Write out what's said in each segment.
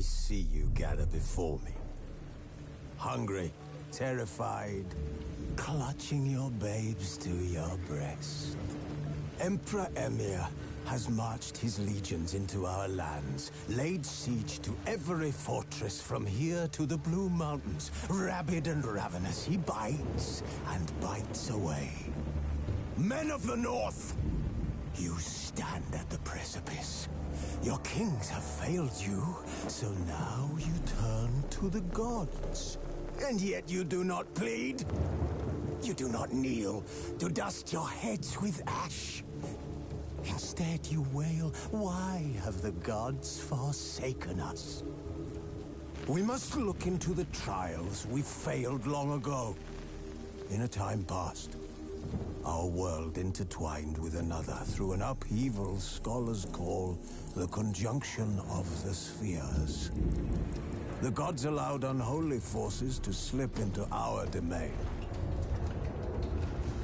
I see you gather before me. Hungry, terrified, clutching your babes to your breast. Emperor Emhyr has marched his legions into our lands, laid siege to every fortress from here to the Blue Mountains. Rabid and ravenous, he bites and bites away. Men of the North, you stand at the precipice. Your kings have failed you, so now you turn to the gods. And yet you do not plead. You do not kneel to dust your heads with ash. Instead you wail, why have the gods forsaken us? We must look into the trials we failed long ago. In a time past, our world intertwined with another through an upheaval scholars call the conjunction of the spheres. The gods allowed unholy forces to slip into our domain.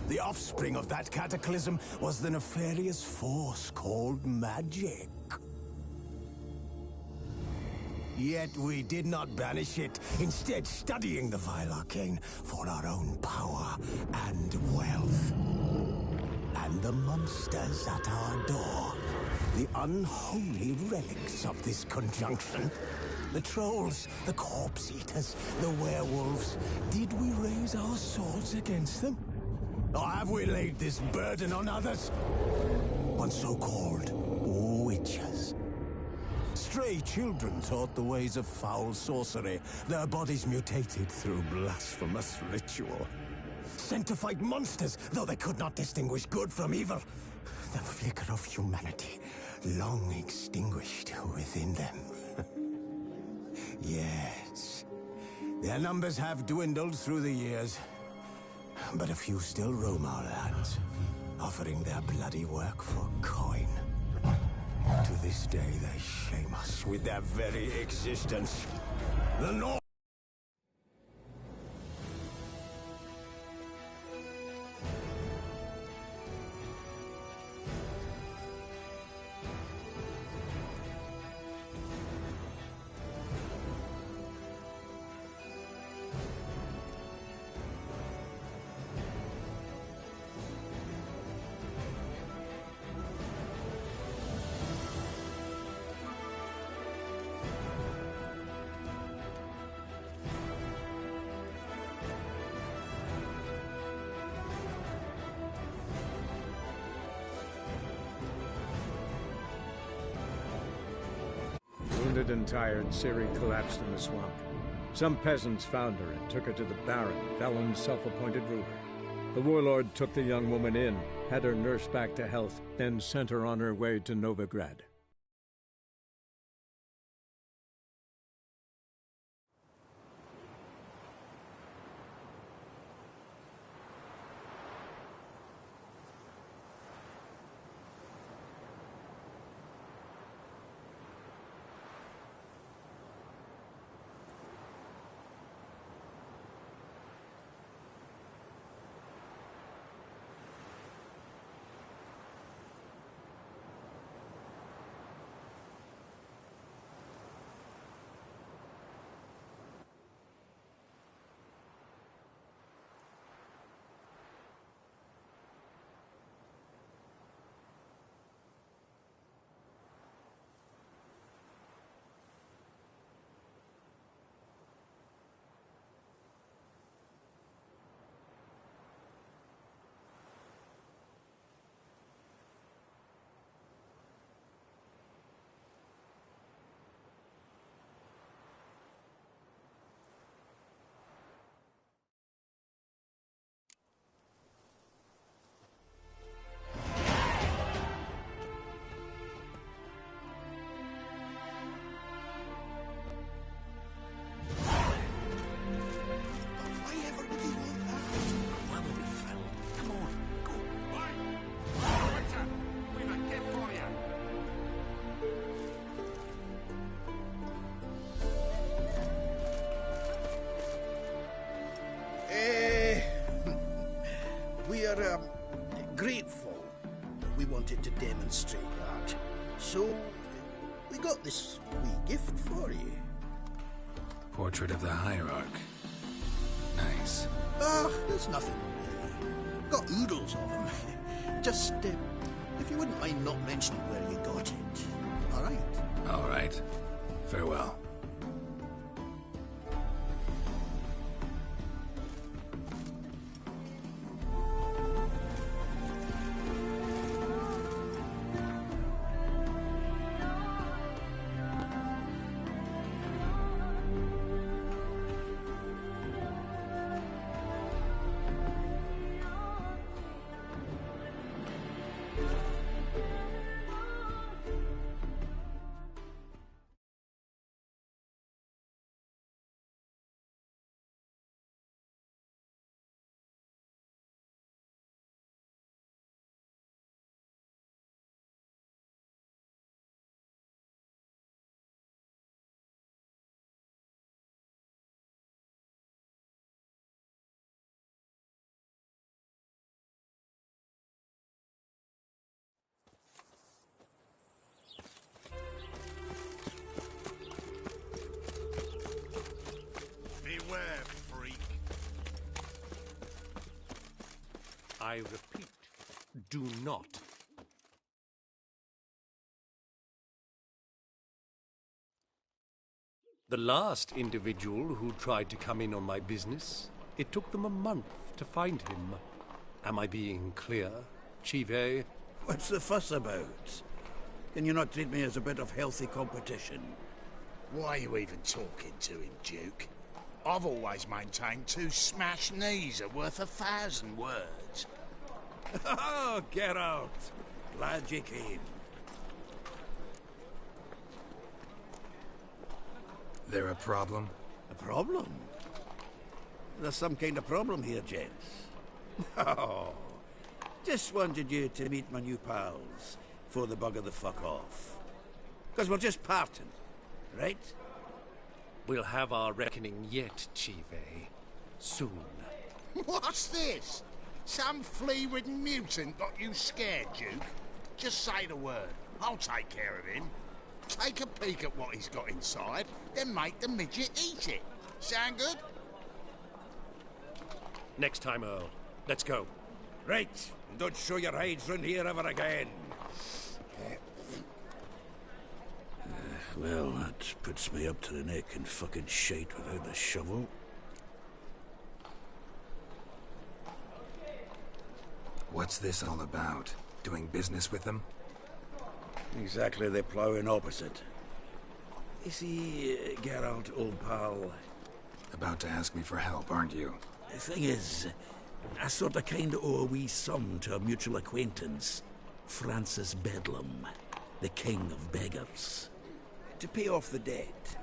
The offspring of that cataclysm was the nefarious force called magic. Yet we did not banish it, instead studying the vile arcane for our own power and wealth. And the monsters at our door, the unholy relics of this conjunction. The trolls, the corpse-eaters, the werewolves. Did we raise our swords against them? Or have we laid this burden on others? On so-called witches. Stray children taught the ways of foul sorcery, their bodies mutated through blasphemous ritual. Sent to fight monsters, though they could not distinguish good from evil. The flicker of humanity, long extinguished within them. Yes, their numbers have dwindled through the years. But a few still roam our lands, offering their bloody work for coin. To this day, they shame us with their very existence. The North. Wounded and tired, Ciri collapsed in the swamp. Some peasants found her and took her to the Baron, Velen's self-appointed ruler. The warlord took the young woman in, had her nursed back to health, then sent her on her way to Novigrad. We are grateful that we wanted to demonstrate that. So, we got this wee gift for you. Portrait of the Hierarch. Nice. Ah, there's nothing really. Got oodles of them. Just, if you wouldn't mind not mentioning where you got it. All right? All right. Farewell. Beware, freak. I repeat, do not. The last individual who tried to come in on my business, it took them a month to find him. Am I being clear, Chive? What's the fuss about? Can you not treat me as a bit of healthy competition? Why are you even talking to him, Duke? I've always maintained 2 smashed knees are worth 1,000 words. Oh, Geralt. Glad you came. There a problem? A problem? There's some kind of problem here, gents. Oh, just wanted you to meet my new pals before they bugger the fuck off. Because we're just parting, right? We'll have our reckoning yet, Chive. Soon. What's this? Some flea-ridden mutant got you scared, Duke? Just say the word. I'll take care of him. Take a peek at what he's got inside, then make the midget eat it. Sound good? Next time, Earl. Let's go. Right, and don't show your hides round here ever again. Well, that puts me up to the neck in fucking shite without a shovel. What's this all about? Doing business with them? Exactly the ploughing opposite. You see, Geralt, old pal, About to ask me for help, aren't you? the thing is, I sort of kind of owe a wee sum to a mutual acquaintance, Francis Bedlam, the king of beggars. To pay off the debt,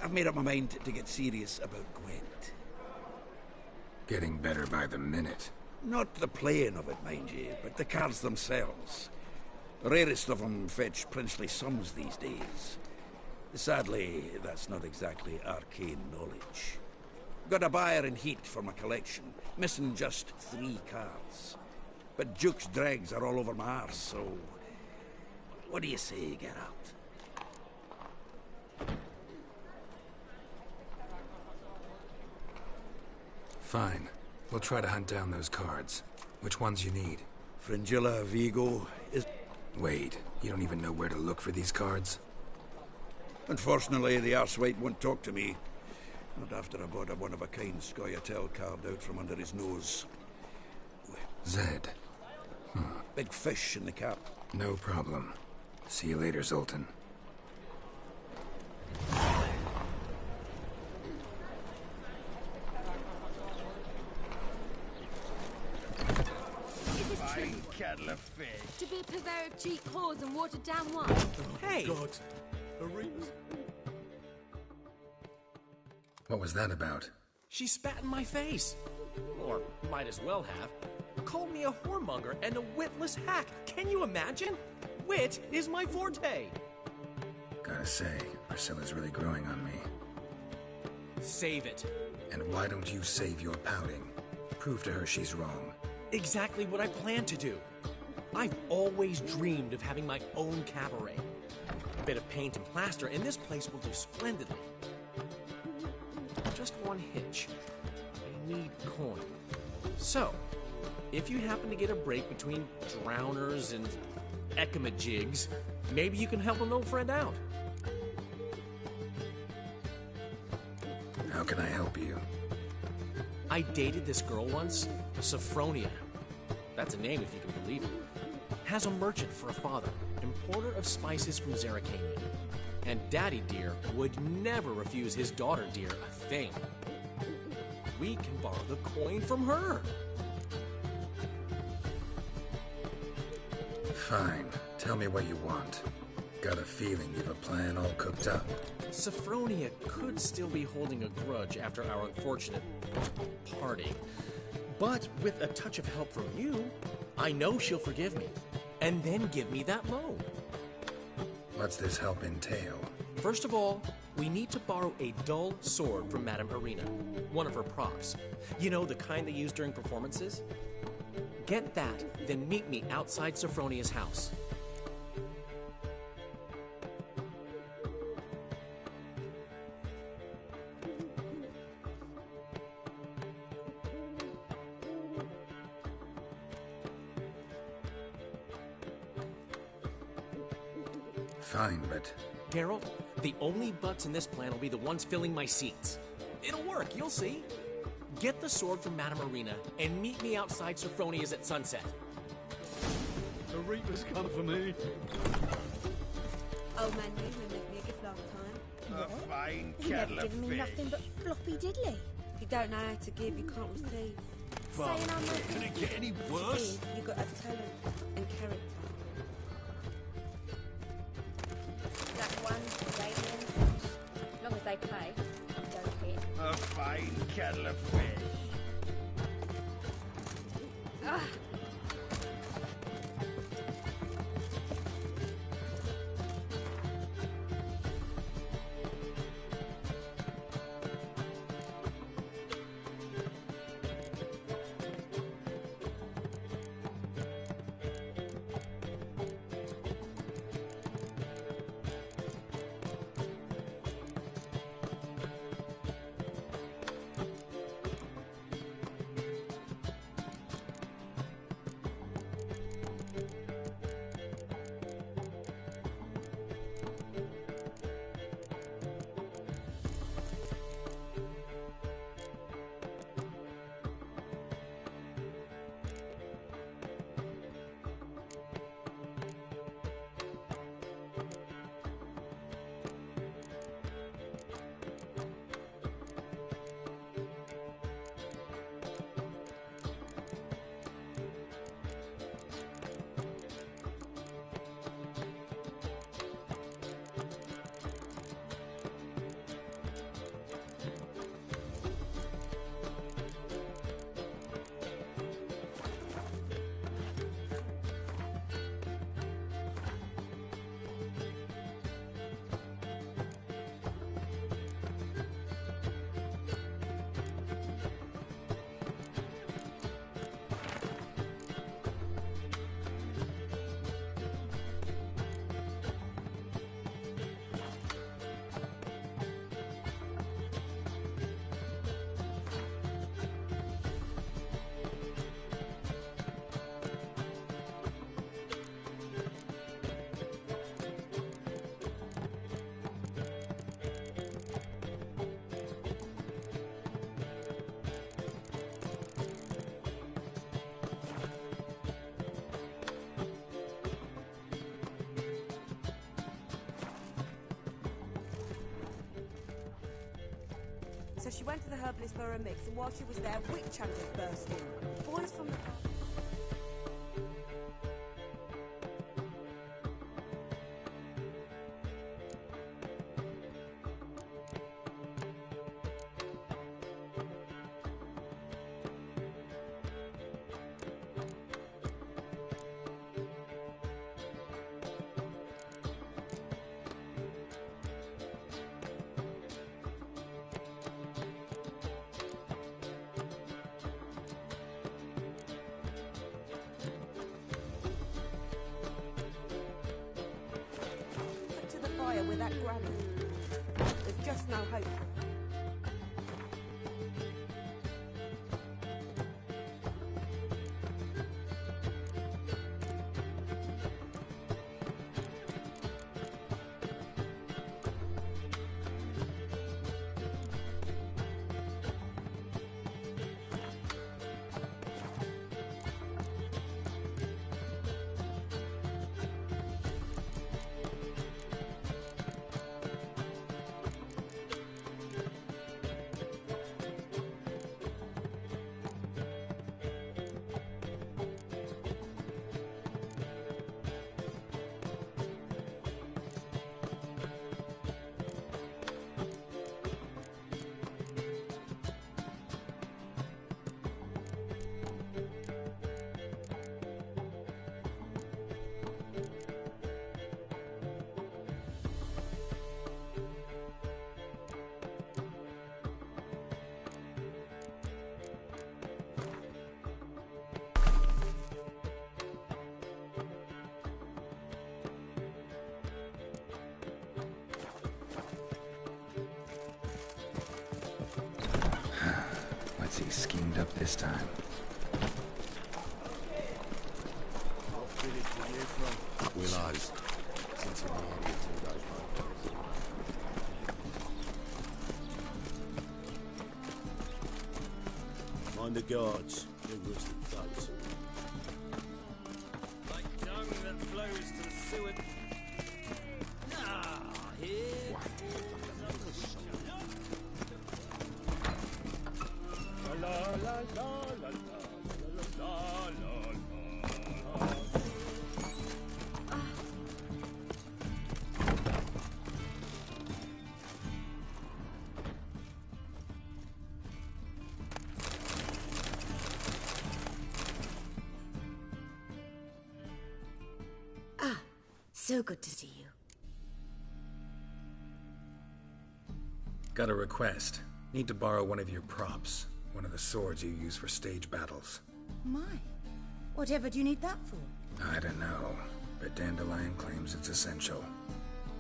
I've made up my mind to get serious about Gwent. Getting better by the minute. Not the playing of it, mind you, but the cards themselves. The rarest of them fetch princely sums these days. Sadly, that's not exactly arcane knowledge. Got a buyer in heat for my collection, missing just 3 cards. But Duke's dregs are all over my arse, so... What do you say, Geralt? Fine. We'll try to hunt down those cards. Which ones you need? Fringilla Vigo is... Wait, you don't even know where to look for these cards? Unfortunately, the arsewite won't talk to me. Not after I bought a one-of-a-kind Scoia'tael card out from under his nose. Zed. Big fish in the cap. No problem. See you later, Zoltan. Kettle of fish. To be a purveyor of cheap whores and watered-down wine. Hey! God. What was that about? She spat in my face. Or might as well have. Called me a whoremonger and a witless hack. Can you imagine? Wit is my forte. Gotta say, Priscilla's really growing on me. Save it. And why don't you save your pouting? Prove to her she's wrong. Exactly what I plan to do. I've always dreamed of having my own cabaret. A bit of paint and plaster, and this place will do splendidly. just one hitch. I need coin. So, if you happen to get a break between drowners and ekamajigs, maybe you can help an old friend out. How can I help you? I dated this girl once, Sophronia. That's a name if you can believe it. Has a merchant for a father, importer of spices from Zerrikania. And Daddy Dear would never refuse his daughter Dear a thing. We can borrow the coin from her. Fine. Tell me what you want. Got a feeling you've a plan all cooked up. Sophronia could still be holding a grudge after our unfortunate party. But with a touch of help from you, I know she'll forgive me. And then give me that loan. What's this help entail? First of all, we need to borrow a dull sword from Madame Arena, one of her props. You know, the kind they use during performances? Get that, then meet me outside Sophronia's house. Fine, but... Geralt, the only butts in this plan will be the ones filling my seats. It'll work, you'll see. Get the sword from Madame Arena and meet me outside Sophronia's at sunset. The Reapers come for me. Old man Newman left me a gift last time. A fine He never kettle of given me fish. nothing but floppy diddly. If you don't know how to give, you can't receive. But Saying I'm not can good it get any to worse? give, you got to have talent and character. That one Canadian, as long as they pay, don't hit. A fine kettle of fish. So she went to the herbalist for a mix, and while she was there, witch hunters burst in. Boys from the... to the fire with that granny. There's just no hope. really schemed up this time. What village were you from? Willows. Since in the area till those motherfuckers. Mind the guards. They rusted thugs. Like dung that flows to the sewer. Ah, here. La la la la la la la la la. So good to see you. Got a request. Need to borrow one of your props. One of the swords you use for stage battles. My. Whatever do you need that for? I don't know, but Dandelion claims it's essential.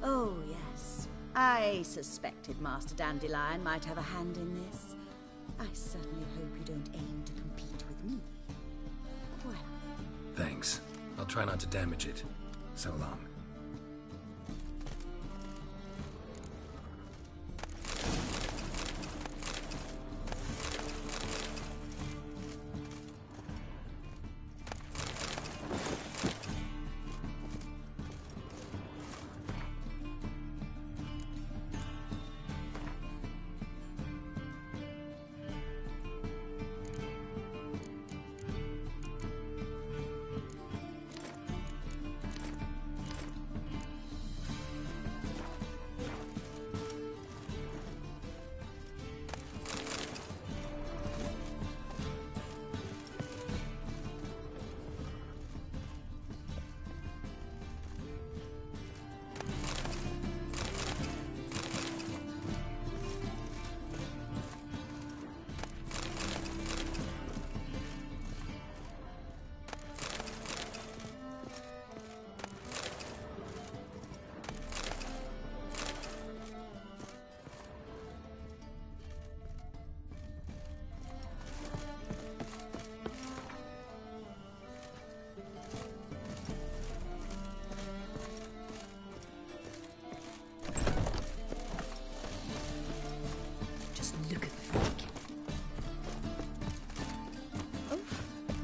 Oh, yes. I suspected Master Dandelion might have a hand in this. I certainly hope you don't aim to compete with me. Well. Thanks. I'll try not to damage it. So long.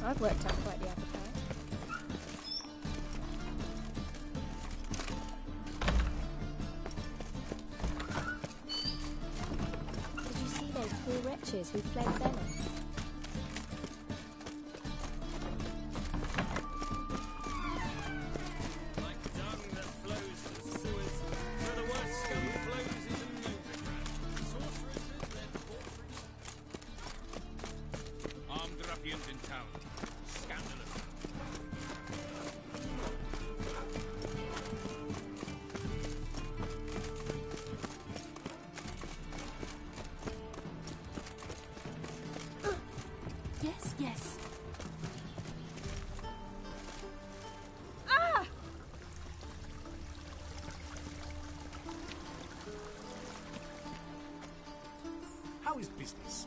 I've worked out quite the appetite. Did you see those poor wretches who fled Velen? Yes. Ah! How is business?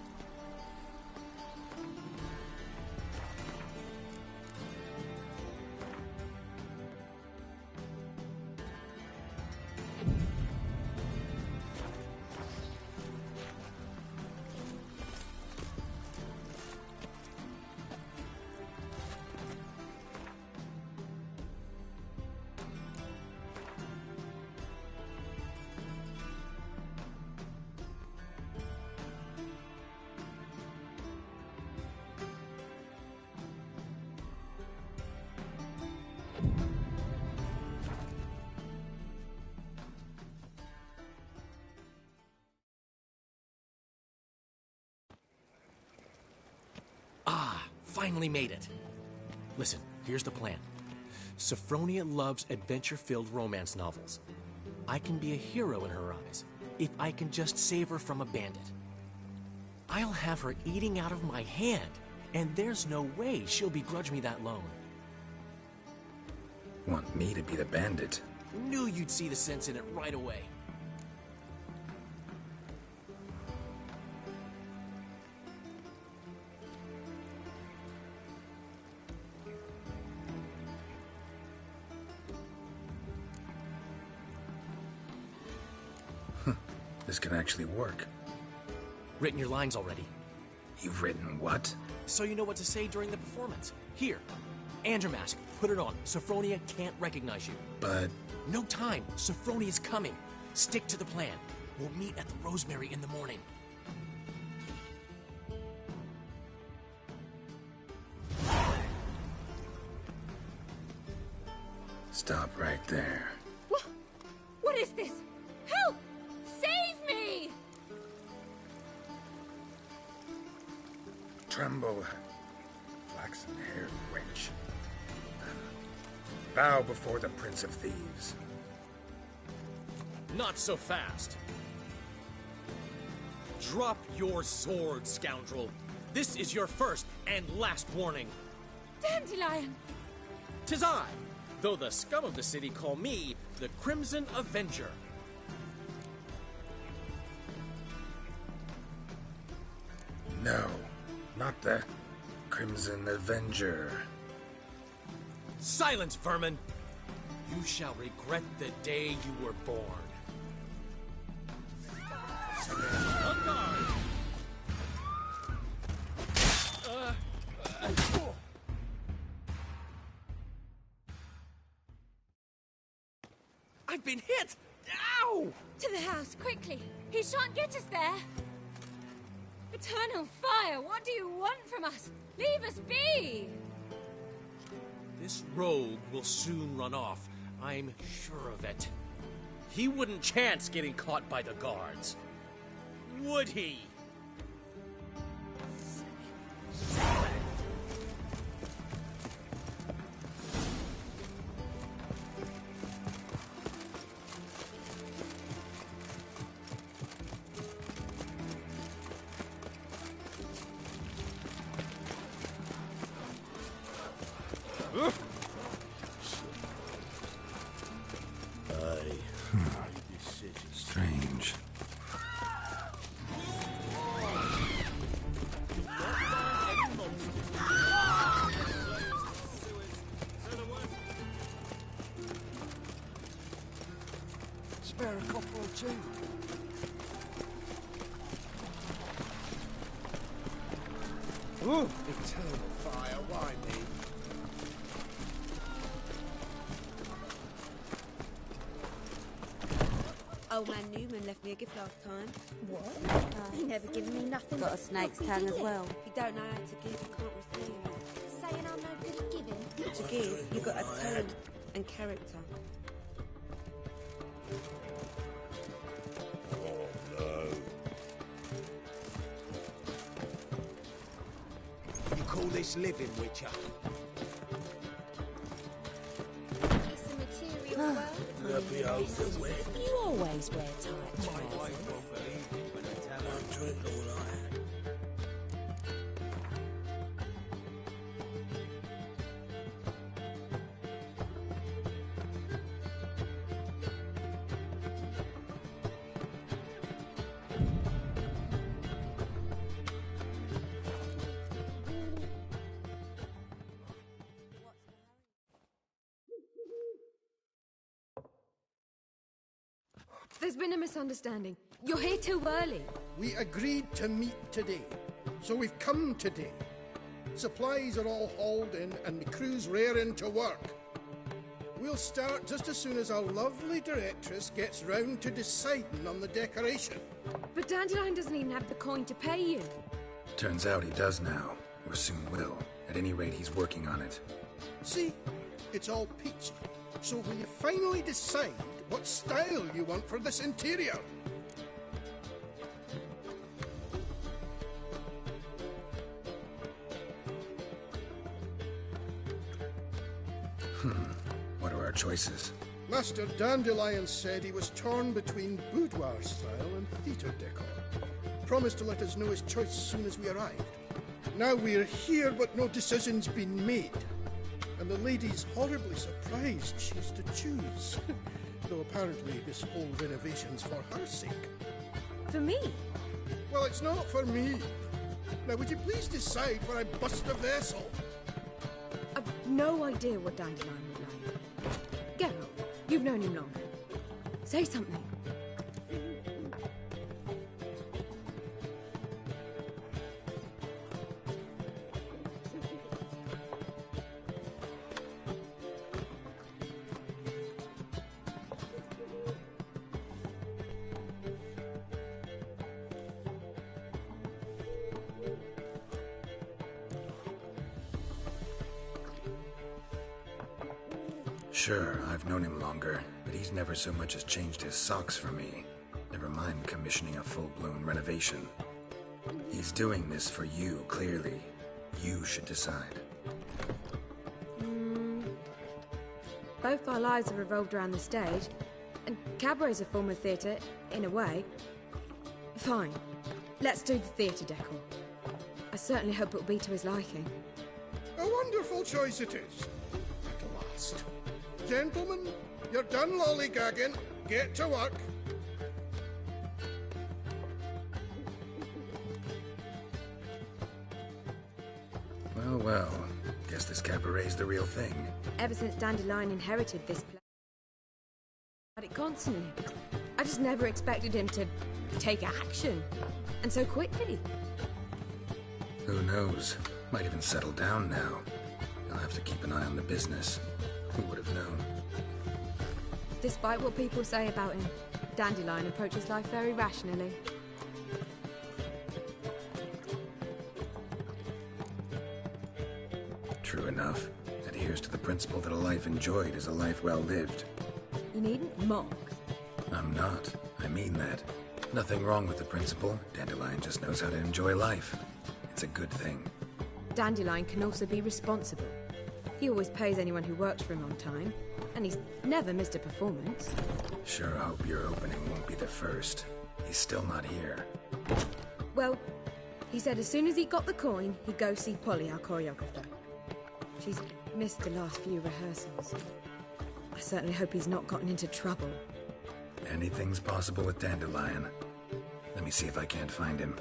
Finally made it. Listen, here's the plan. Sophronia loves adventure-filled romance novels. I can be a hero in her eyes if I can just save her from a bandit. I'll have her eating out of my hand, and there's no way she'll begrudge me that loan. Want me to be the bandit? Knew you'd see the sense in it right away. This can actually work. Written your lines already. You've written what? So you know what to say during the performance. Here, Andromask, put it on. Sophronia can't recognize you. But... No time. Sophronia's coming. Stick to the plan. We'll meet at the Rosemary in the morning. Stop right there. What is this? Help! Save me! Tremble, flaxen-haired wench. Bow before the Prince of Thieves. Not so fast. Drop your sword, scoundrel. This is your first and last warning. Dandelion! 'Tis I, though the scum of the city call me the Crimson Avenger. No, not the Crimson Avenger. Silence, vermin! You shall regret the day you were born. On guard! I've been hit! Ow! To the house, quickly! He shan't get us there! Eternal fire, what do you want from us? Leave us be! This rogue will soon run off. I'm sure of it. He wouldn't chance getting caught by the guards. Would he? Strange. Spare a copper or two. Ooh, eternal fire, why me? Old man Newman left me a gift last time. What? He never given me nothing. Got a but snake's filthy tongue as did it. well. If you don't know how to give, you can't refuse. Saying I'm no good at giving. To give, you got a talent and character. You call this living, Witcher? It's a material world. You always wear tight trousers. There's been a misunderstanding. You're here too early. We agreed to meet today, so we've come today. Supplies are all hauled in and the crew's raring to work. We'll start just as soon as our lovely directress gets round to deciding on the decoration. But Dandelion doesn't even have the coin to pay you. Turns out he does now, or soon will. At any rate, he's working on it. See? It's all peachy. So will you finally decide what style you want for this interior? What are our choices? Master Dandelion said he was torn between boudoir style and theatre decor. Promised to let us know his choice as soon as we arrived. Now we're here, but no decision's been made. And the lady's horribly surprised she's to choose. Though apparently this whole renovation's for her sake. For me? Well, it's not for me. Now, would you please decide where I bust a vessel? I've no idea what Dandelion would like. Geralt, you've known him longer. Say something. Sure, I've known him longer, but he's never so much as changed his socks for me. Never mind commissioning a full-blown renovation. He's doing this for you, clearly. You should decide. Both our lives have revolved around the stage, and cabaret's a form of theatre, in a way. Fine. Let's do the theatre decor. I certainly hope it'll be to his liking. A wonderful choice it is. At last. Gentlemen, you're done lollygagging. Get to work. Well, well. Guess this cabaret's the real thing. Ever since Dandelion inherited this place, about it constantly. I just never expected him to take action. And so quickly. Who knows? Might even settle down now. You'll have to keep an eye on the business. Who would have known? Despite what people say about him, Dandelion approaches life very rationally. True enough. Adheres to the principle that a life enjoyed is a life well lived. You needn't mock. I'm not. I mean that. Nothing wrong with the principle. Dandelion just knows how to enjoy life. It's a good thing. Dandelion can also be responsible. He always pays anyone who works for him on time, and he's never missed a performance. Sure hope your opening won't be the first. He's still not here. Well, he said as soon as he got the coin, he'd go see Polly, our choreographer. She's missed the last few rehearsals. I certainly hope he's not gotten into trouble. Anything's possible with Dandelion. Let me see if I can't find him.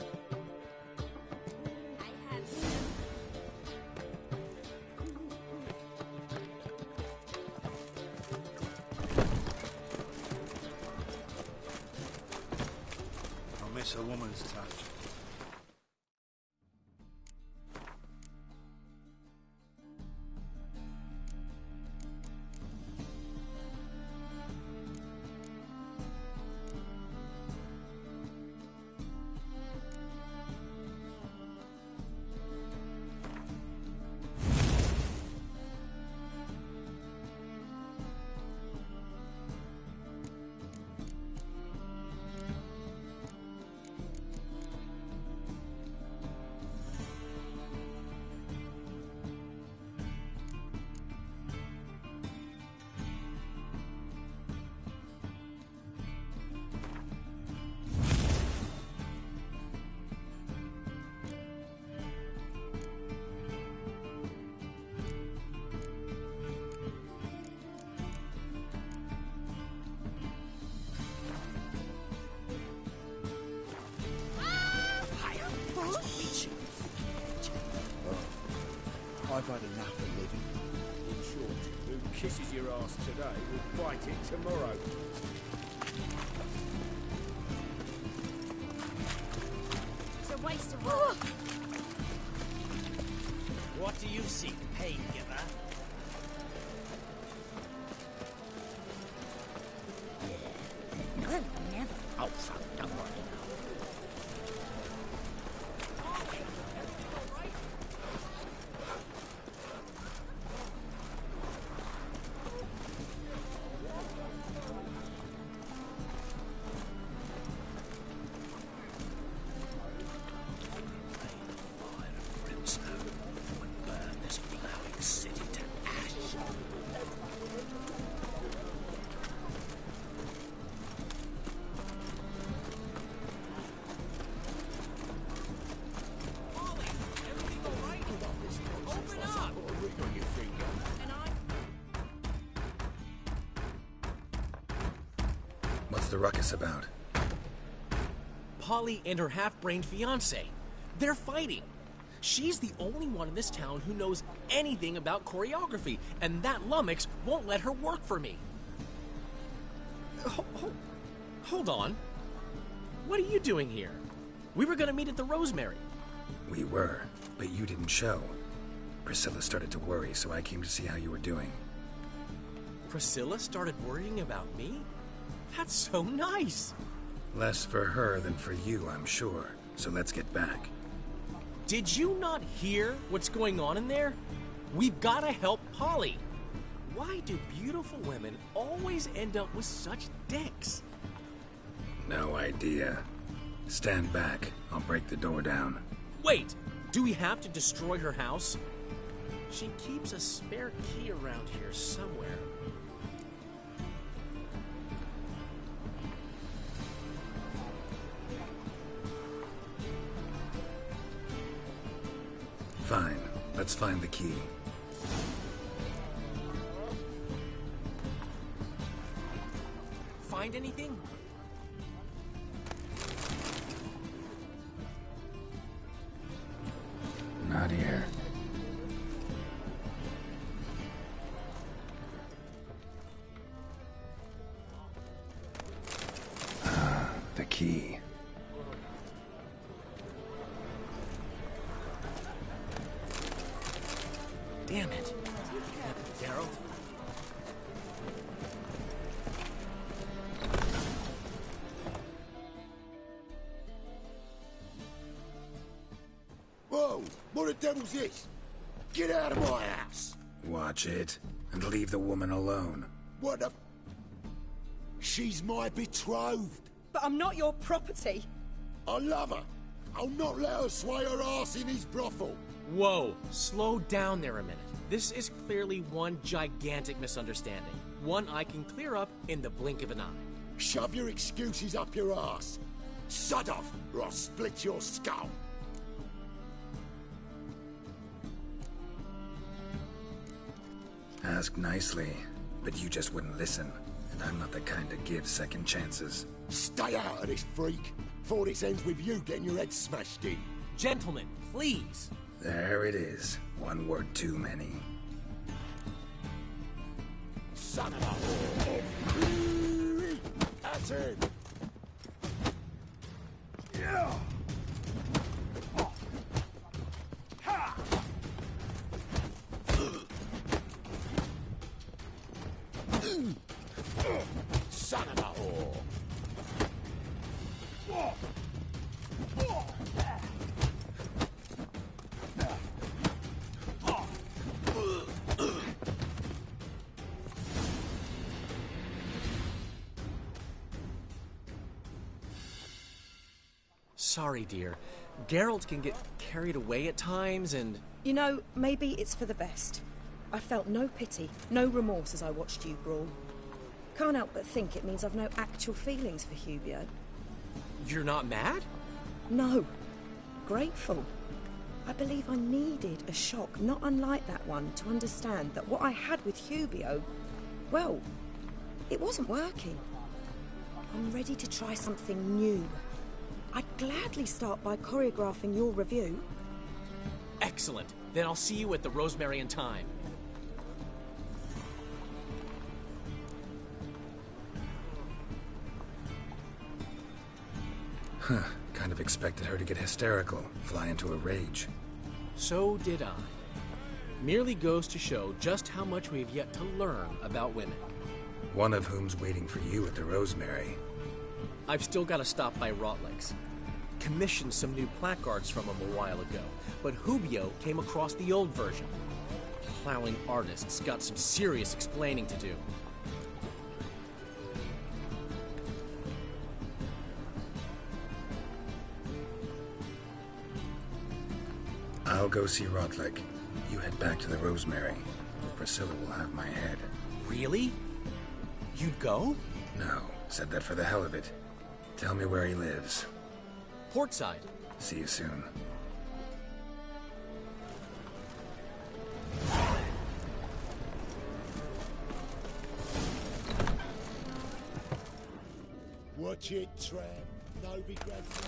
I miss a woman's touch. I've had enough of living. In short, who kisses your ass today will bite it tomorrow. It's a waste of work. What do you seek, pain giver? No, never. Oh, fuck, don't worry. What's the ruckus about? Polly and her half-brained fiancé. They're fighting. She's the only one in this town who knows anything about choreography, and that lummox won't let her work for me. Hold on. What are you doing here? We were gonna meet at the Rosemary. We were, but you didn't show. Priscilla started to worry, so I came to see how you were doing. Priscilla started worrying about me? That's so nice. Less for her than for you, I'm sure. So let's get back. Did you not hear what's going on in there? We've got to help Polly. Why do beautiful women always end up with such dicks? No idea. Stand back. I'll break the door down. Wait! Do we have to destroy her house? She keeps a spare key around here somewhere. Fine. Let's find the key. Find anything? Not here. The key. Damn it. Geralt? Whoa! What the devil's this? Get out of my house! Watch it, and leave the woman alone. What the... She's my betrothed. But I'm not your property. I love her. I'll not let her sway her ass in his brothel. Whoa, slow down there a minute. This is clearly one gigantic misunderstanding. One I can clear up in the blink of an eye. Shove your excuses up your ass. Sod off, or I'll split your skull. Ask nicely, but you just wouldn't listen. And I'm not the kind to give second chances. Stay out of this, freak, before this ends with you getting your head smashed in. Gentlemen, please. There it is. One word too many. Son of a whore! That's it! Yeah! Ha! Son of a whore! Sorry, dear. Geralt can get carried away at times and... You know, maybe it's for the best. I felt no pity, no remorse as I watched you brawl. Can't help but think it means I've no actual feelings for Hubio. You're not mad? No. Grateful. I believe I needed a shock not unlike that one to understand that what I had with Hubio, well, it wasn't working. I'm ready to try something new. I'd gladly start by choreographing your review. Excellent. Then I'll see you at the Rosemary and Thyme. Huh. Kind of expected her to get hysterical, fly into a rage. So did I. Merely goes to show just how much we've yet to learn about women. One of whom's waiting for you at the Rosemary. I've still got to stop by Rotlex. Commissioned some new placards from him a while ago, but Hubio came across the old version. Plowing artists got some serious explaining to do. I'll go see Rotlick. You head back to the Rosemary, or Priscilla will have my head. Really? You'd go? No, said that for the hell of it. Tell me where he lives. Portside. See you soon. Watch it, tramp. No regrets.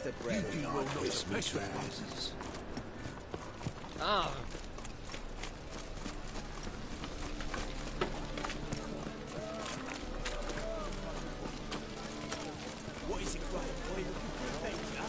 taste the bread and you will not be trousers. Ah. What is it, Grey? Are you looking for adventure?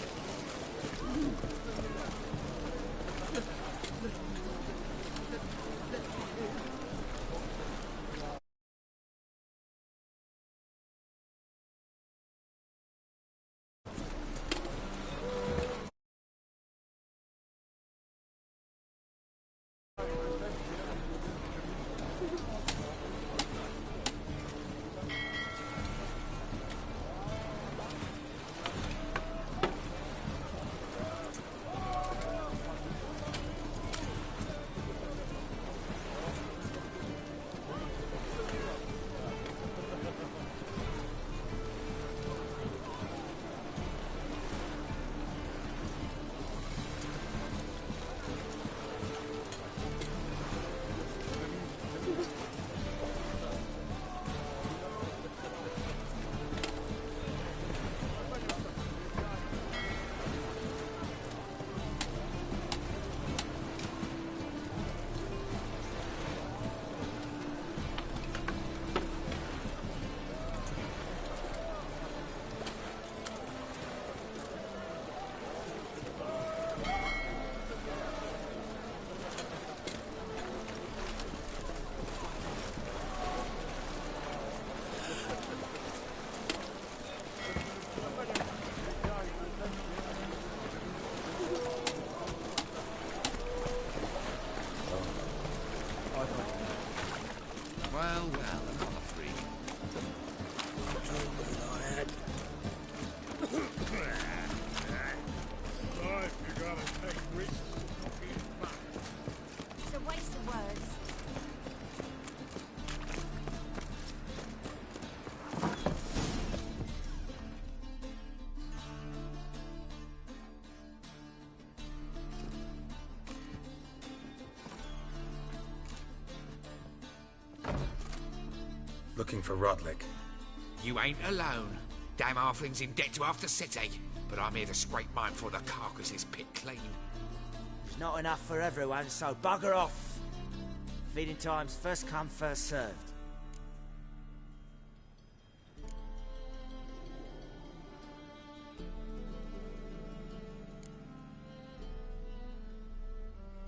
Well, another freak. Life, you gotta take risks. It's a waste of words. Looking for Rodlick. You ain't alone. Damn halfling's in debt to half the city. But I'm here to scrape mine for the carcass is picked clean. There's not enough for everyone, so bugger off. Feeding time's first come, first served.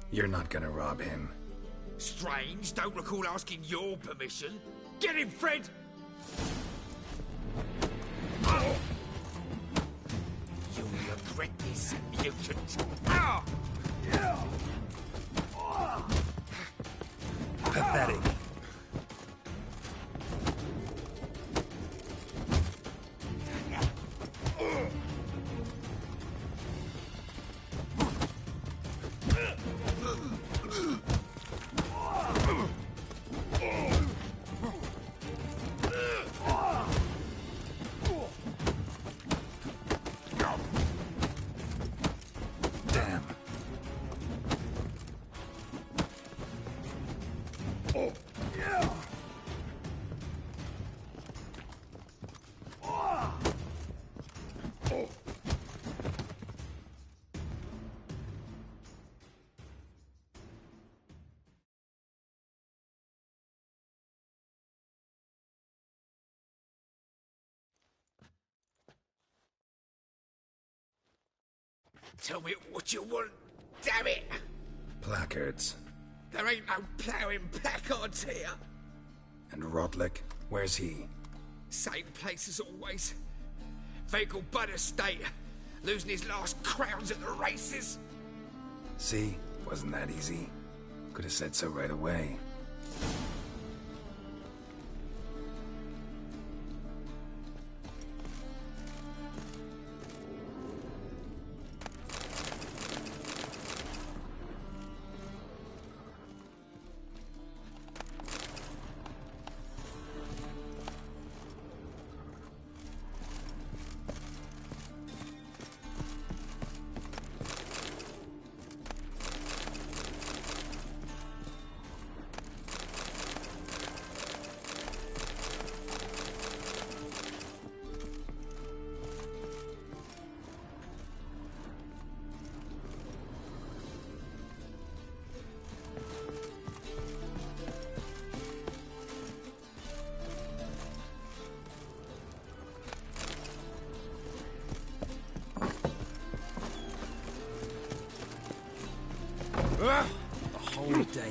You're not gonna rob him. Strange, don't recall asking your permission. Get him, Fred! Oh. You'll regret this, mutant. Ah. Pathetic. Tell me what you want, damn it! Placards. There ain't no ploughing placards here. And Rodlick? Where's he? Same place as always. Vehicle Bud Estate. Losing his last crowns at the races. See? Wasn't that easy? Could have said so right away.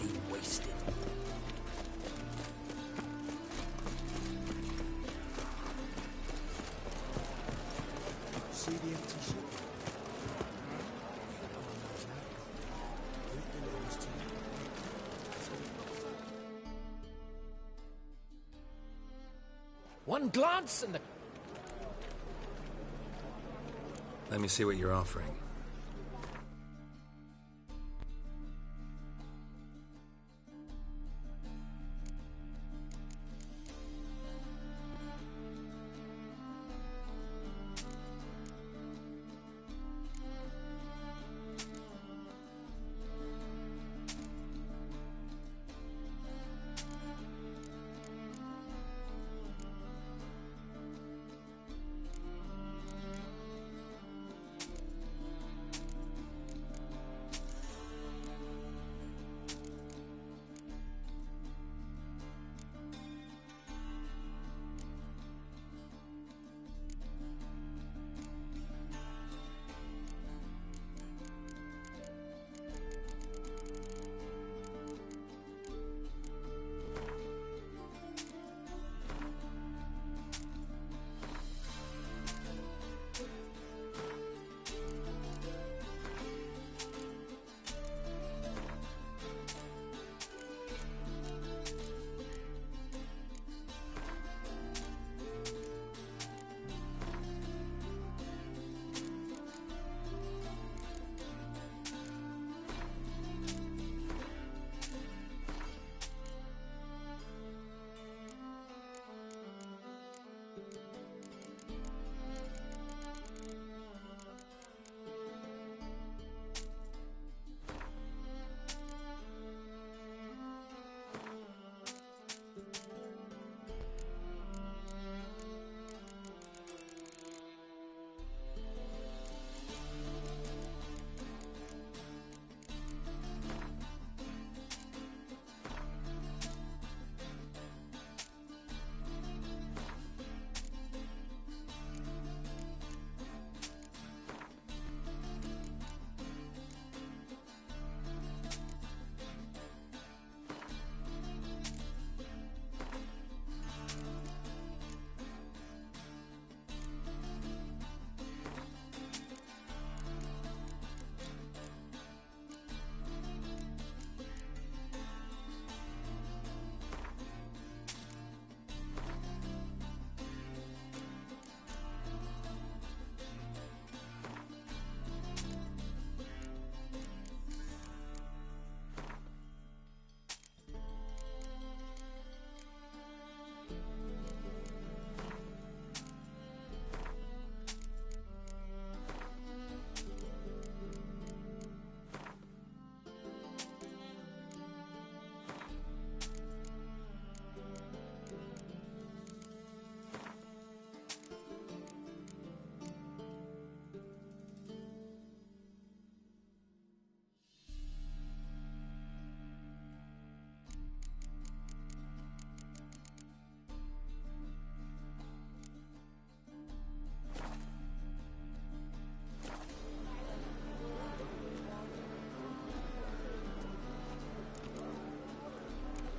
day wasted. See the empty ship? One glance and the... Let me see what you're offering.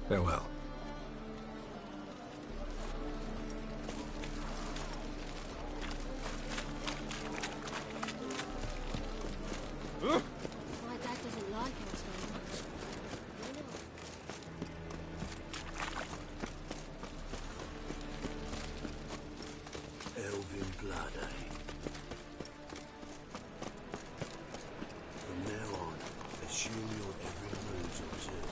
Farewell. My dad doesn't like us very much. Elven blood, eh? From now on, assume your every move's observed.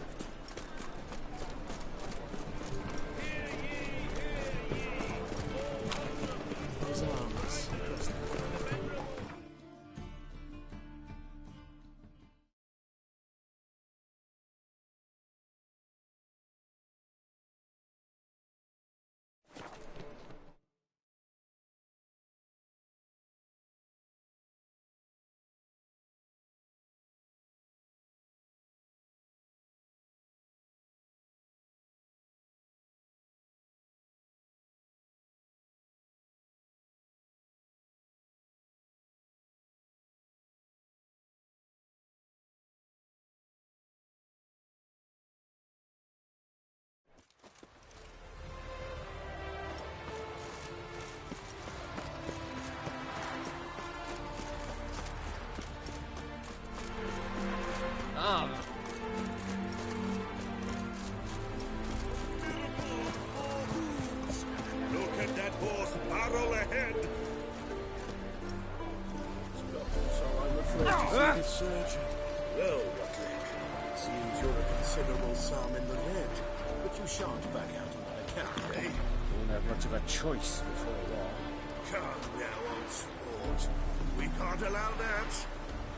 barrel ahead! So I'm afraid to see the surgeon. Well, Rutlick, seems you're a considerable sum in the red, but you shan't back out on account, eh? Won't have much of a choice before long. Come now, old sport. We can't allow that.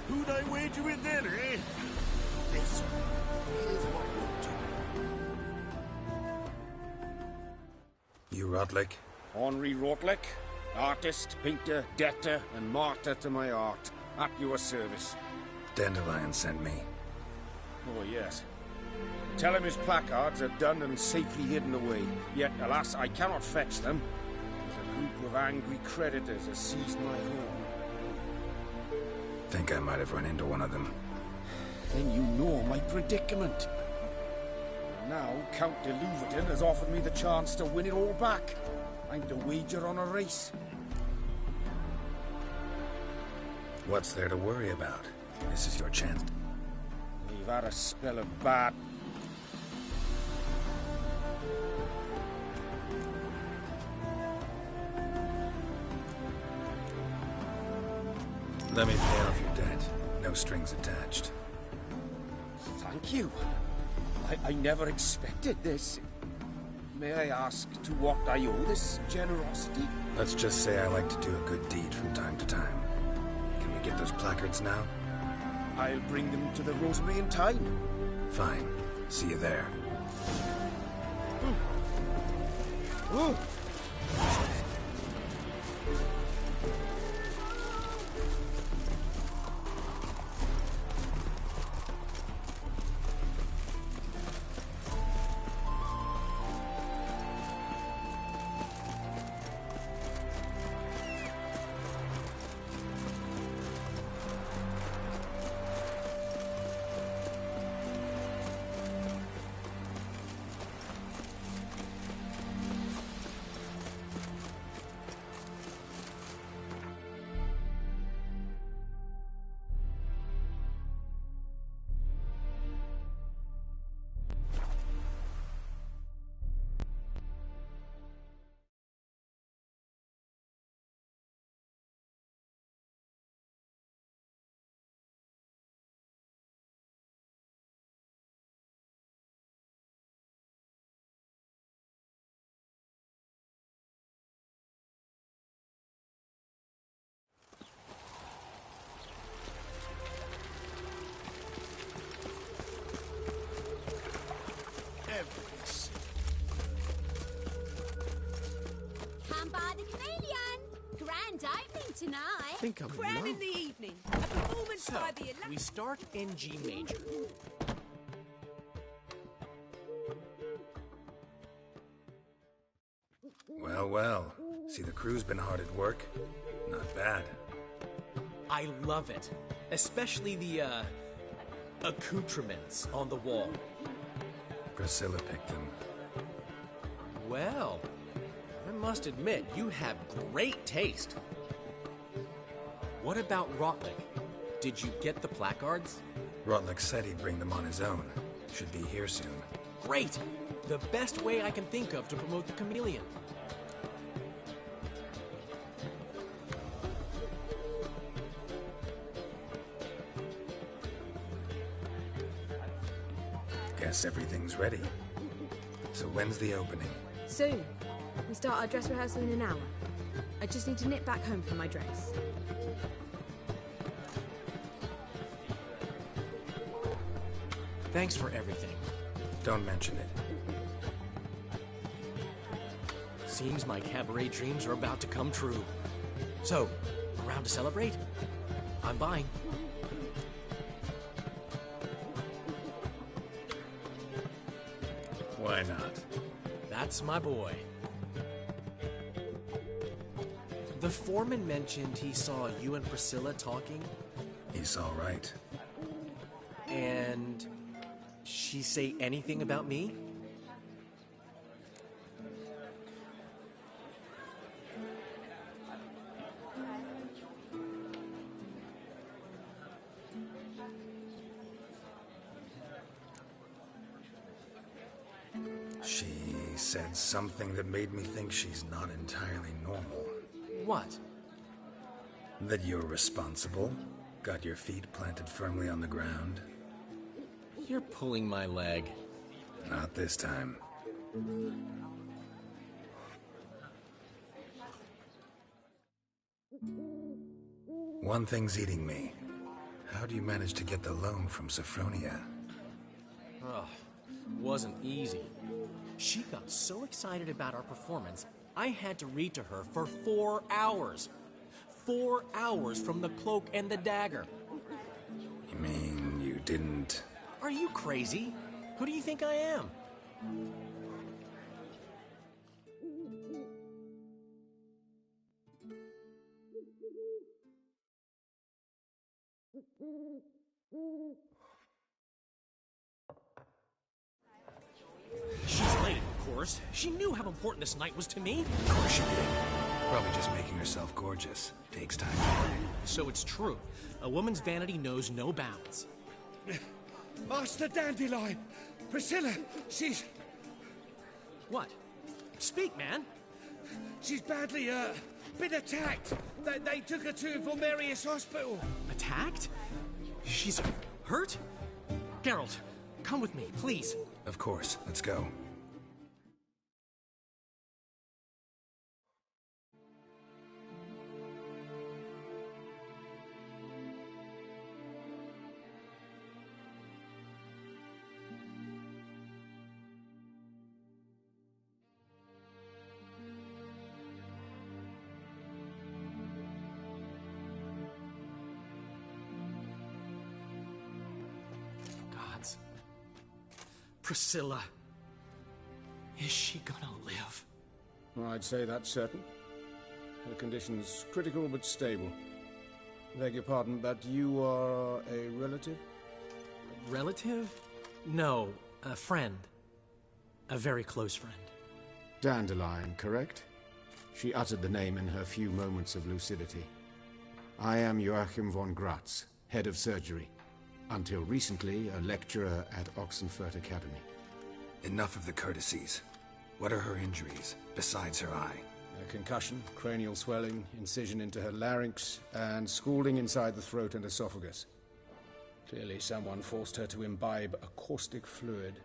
Who'd I wager with then, eh? Listen, here's what we'll do. You Rotlick? Henri Rotlick, artist, painter, debtor, and martyr to my art. At your service. Dandelion sent me. Oh, yes. Tell him his placards are done and safely hidden away. Yet, alas, I cannot fetch them. There's a group of angry creditors has seized my home. Think I might have run into one of them. Then you know my predicament. Now, Count de Louverton has offered me the chance to win it all back. I'm to wager on a race. What's there to worry about? This is your chance. We've had a spell of bad... Let me pay off your debt. No strings attached. Thank you. I never expected this. May I ask to what I owe this generosity? Let's just say I like to do a good deed from time to time. Can we get those placards now? I'll bring them to the Rosemary in time. Fine. See you there. Oh. Come by the Chameleon! Grand opening tonight! Think I'm Crown in the evening! A performance by the We start in G major. Well, well. See, the crew's been hard at work. Not bad. I love it. Especially the, accoutrements on the wall. Priscilla picked them. Well, I must admit, you have great taste. What about Rotlick? Did you get the placards? Rotlick said he'd bring them on his own. Should be here soon. Great! The best way I can think of to promote the Chameleon. Guess everything's ready. So when's the opening? Soon. We start our dress rehearsal in an hour. I just need to nip back home for my dress. Thanks for everything. Don't mention it. Seems my cabaret dreams are about to come true. So, around to celebrate? I'm buying. Why not? That's my boy. The foreman mentioned he saw you and Priscilla talking. He's all right. And she say anything about me? She said something that made me think she's not entirely normal. What? That you're responsible? Got your feet planted firmly on the ground? You're pulling my leg. Not this time. One thing's eating me. How do you manage to get the loan from Sophronia? Oh, wasn't easy. She got so excited about our performance, I had to read to her for 4 hours. 4 hours from the Cloak and the Dagger. You mean you didn't... Are you crazy? Who do you think I am? She's late, of course. She knew how important this night was to me. Of course she did. Probably just making herself gorgeous. Takes time. So it's true. A woman's vanity knows no bounds. Master Dandelion! Priscilla, she's... What? Speak, man. She's badly, been attacked. They took her to Vulmerius Hospital. Attacked? She's hurt? Geralt, come with me, please. Of course. Let's go. Priscilla. Is she gonna live? I'd say that's certain. Her condition's critical but stable. Beg your pardon, but you are a relative? Relative? No, a friend. A very close friend. Dandelion, correct? She uttered the name in her few moments of lucidity. I am Joachim von Gratz, head of surgery. Until recently, a lecturer at Oxenfurt Academy. Enough of the courtesies. What are her injuries, besides her eye? A concussion, cranial swelling, incision into her larynx, and scalding inside the throat and esophagus. Clearly someone forced her to imbibe a caustic fluid.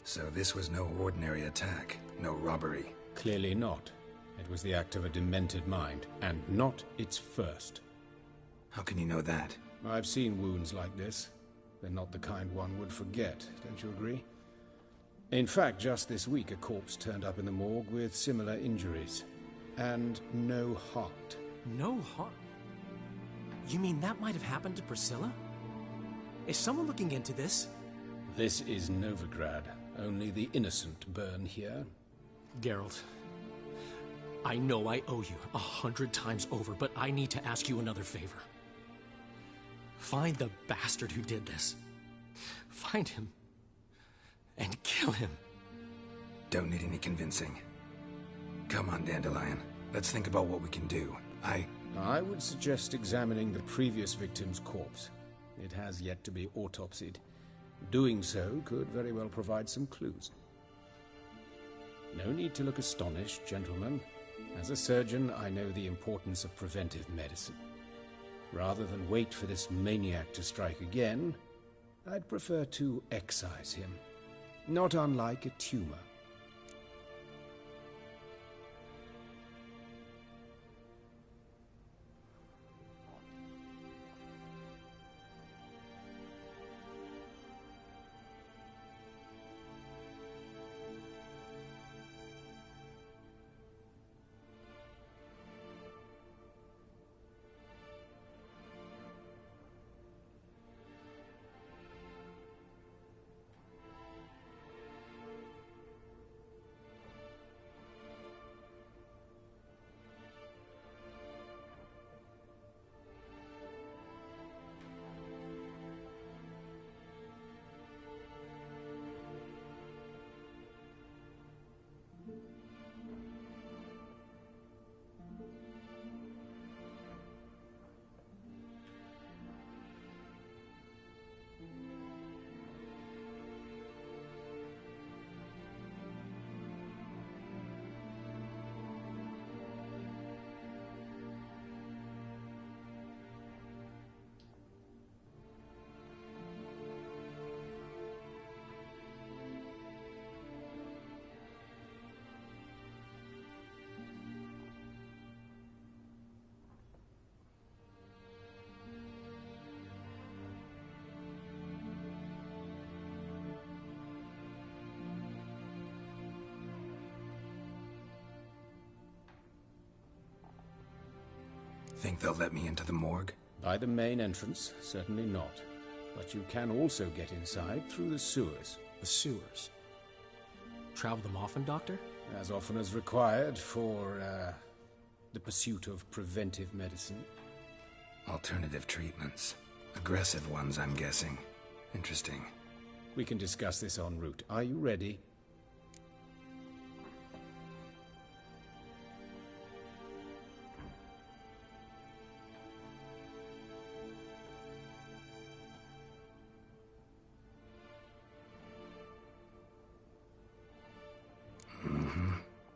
So this was no ordinary attack, no robbery. Clearly not. It was the act of a demented mind, and not its first. How can you know that? I've seen wounds like this. They're not the kind one would forget, don't you agree? In fact, just this week a corpse turned up in the morgue with similar injuries. And no heart. No heart? You mean that might have happened to Priscilla? Is someone looking into this? This is Novigrad. Only the innocent burn here. Geralt, I know I owe you 100 times over, but I need to ask you another favor. Find the bastard who did this. Find him. And kill him. Don't need any convincing. Come on, Dandelion. Let's think about what we can do. I would suggest examining the previous victim's corpse. It has yet to be autopsied. Doing so could very well provide some clues. No need to look astonished, gentlemen. As a surgeon, I know the importance of preventive medicine. Rather than wait for this maniac to strike again, I'd prefer to excise him. Not unlike a tumor. Think they'll let me into the morgue? By the main entrance, certainly not. But you can also get inside through the sewers. The sewers? Travel them often, Doctor? As often as required for, the pursuit of preventive medicine. Alternative treatments. Aggressive ones, I'm guessing. Interesting. We can discuss this en route. Are you ready?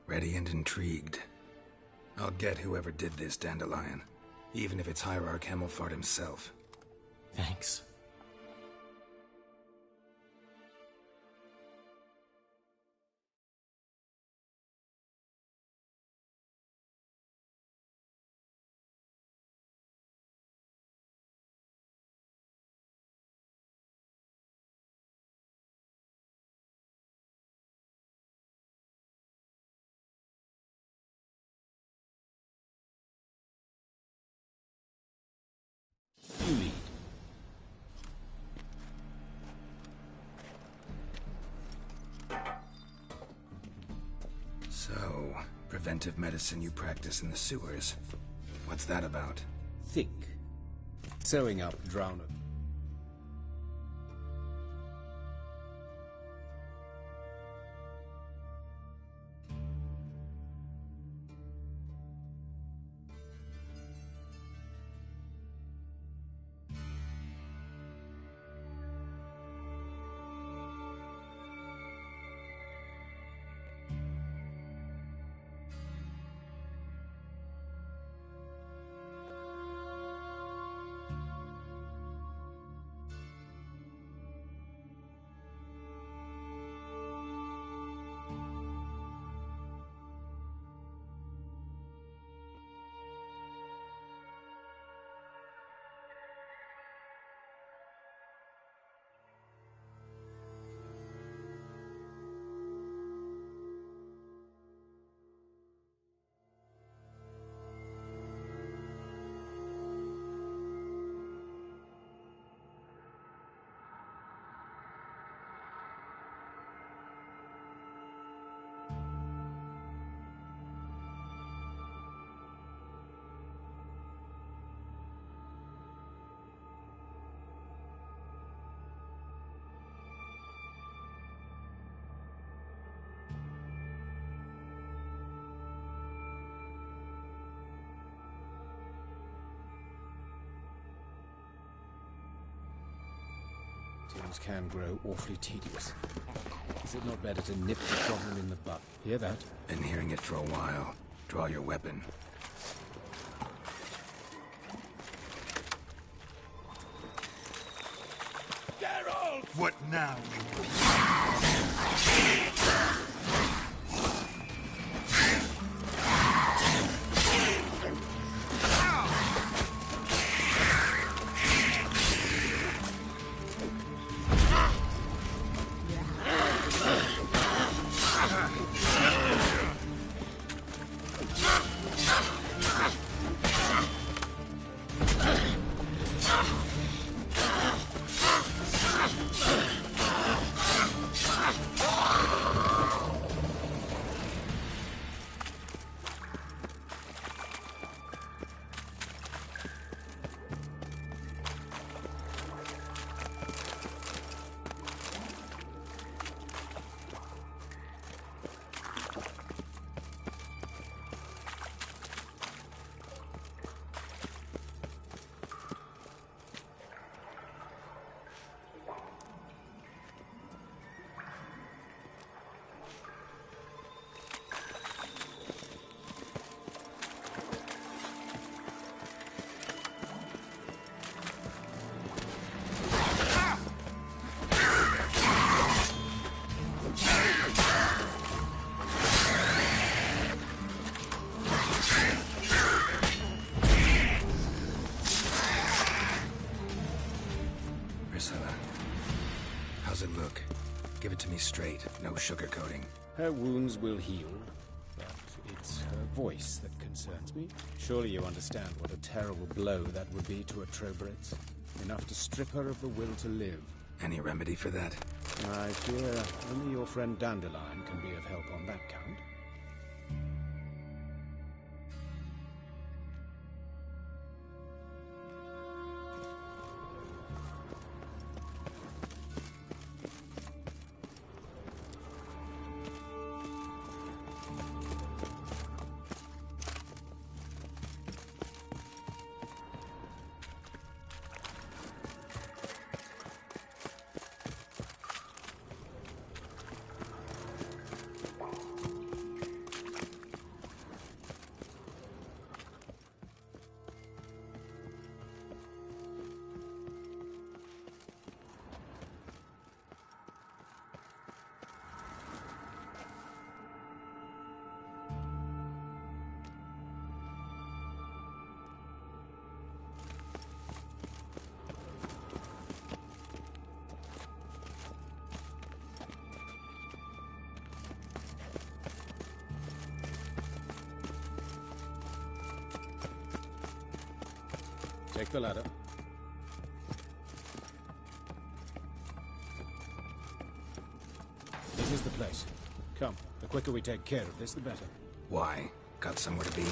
Ready and intrigued. I'll get whoever did this, Dandelion. Even if it's Hierarch Hemelfart himself. Thanks. You lead. So, preventive medicine you practice in the sewers. What's that about? Think. Sewing up drowners. Things can grow awfully tedious. Is it not better to nip the problem in the bud? Hear that? Been hearing it for a while. Draw your weapon. Geralt! What now? Give it to me straight, no sugarcoating. Her wounds will heal, but it's her voice that can concerns me. Surely you understand what a terrible blow that would be to a Trobritz. Enough to strip her of the will to live. Any remedy for that? I fear only your friend Dandelion can be of help on that count. Take the ladder. This is the place. Come, the quicker we take care of this, the better. Why? Got somewhere to be?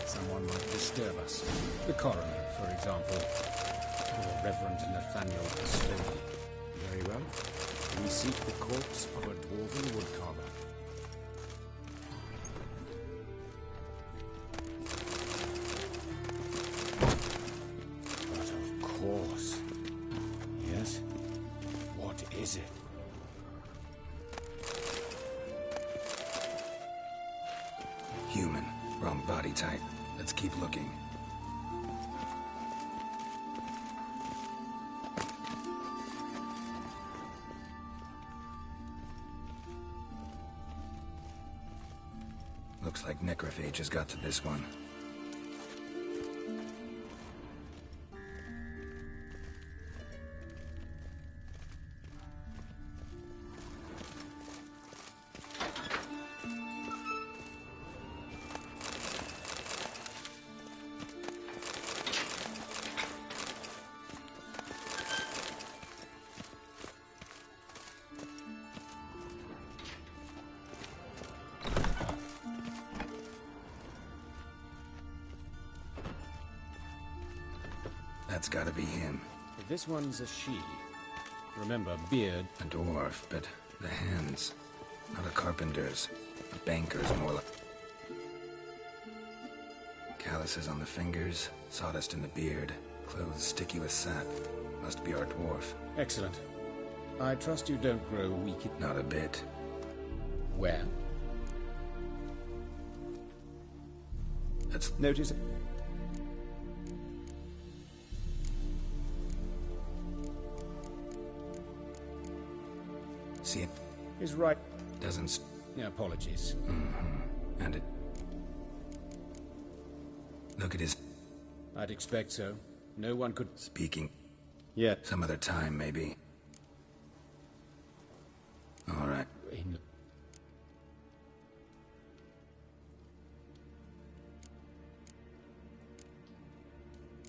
Someone might disturb us. The coroner, for example. Or Reverend Nathaniel Stokely. Very well. We seek the corpse of a dwarven woodcarver. Is it? Human. Wrong body type. Let's keep looking. Looks like necrophage has got to this one. That's gotta be him. This one's a she. Remember, beard. A dwarf, but the hands. Not a carpenter's. A banker's more like... Calluses on the fingers, sawdust in the beard, clothes sticky with sap. Must be our dwarf. Excellent. I trust you don't grow weak. Not a bit. Where? Let's notice it. See it? He's right. Doesn't... Yeah, apologies. Mm-hmm. And it... Look at his... I'd expect so. No one could... Speaking... Yet. Some other time, maybe. All right.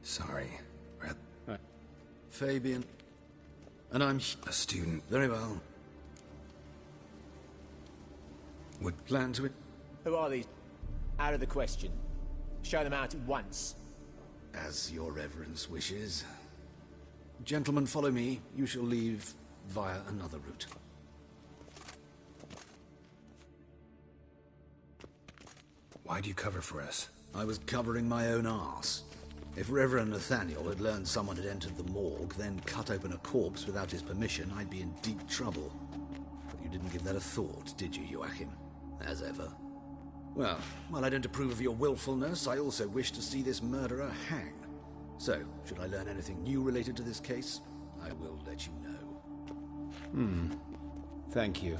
Sorry. Fabian. And I'm... A student. Very well. Would plan to it? Who are these? Out of the question. Show them out at once. As your reverence wishes. Gentlemen, follow me. You shall leave via another route. Why'd you cover for us? I was covering my own arse. If Reverend Nathaniel had learned someone had entered the morgue, then cut open a corpse without his permission, I'd be in deep trouble. But you didn't give that a thought, did you, Joachim? As ever. Well, while I don't approve of your willfulness, I also wish to see this murderer hang. So, should I learn anything new related to this case, I will let you know. Thank you.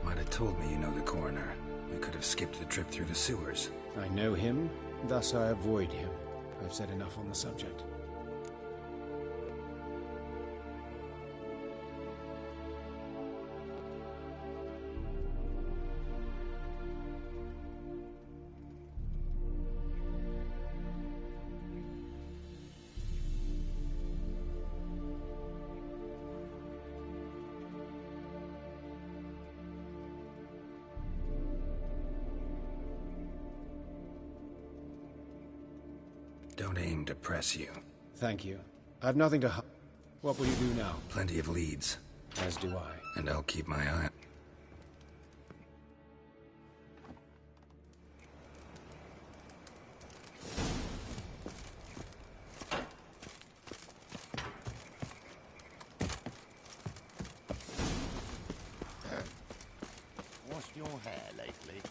Might have told me you know the coroner. We could have skipped the trip through the sewers. I know him, thus I avoid him. I've said enough on the subject. Don't aim to press you. Thank you. I've nothing to What will you do now? Plenty of leads. As do I. And I'll keep my eye. Washed your hair lately?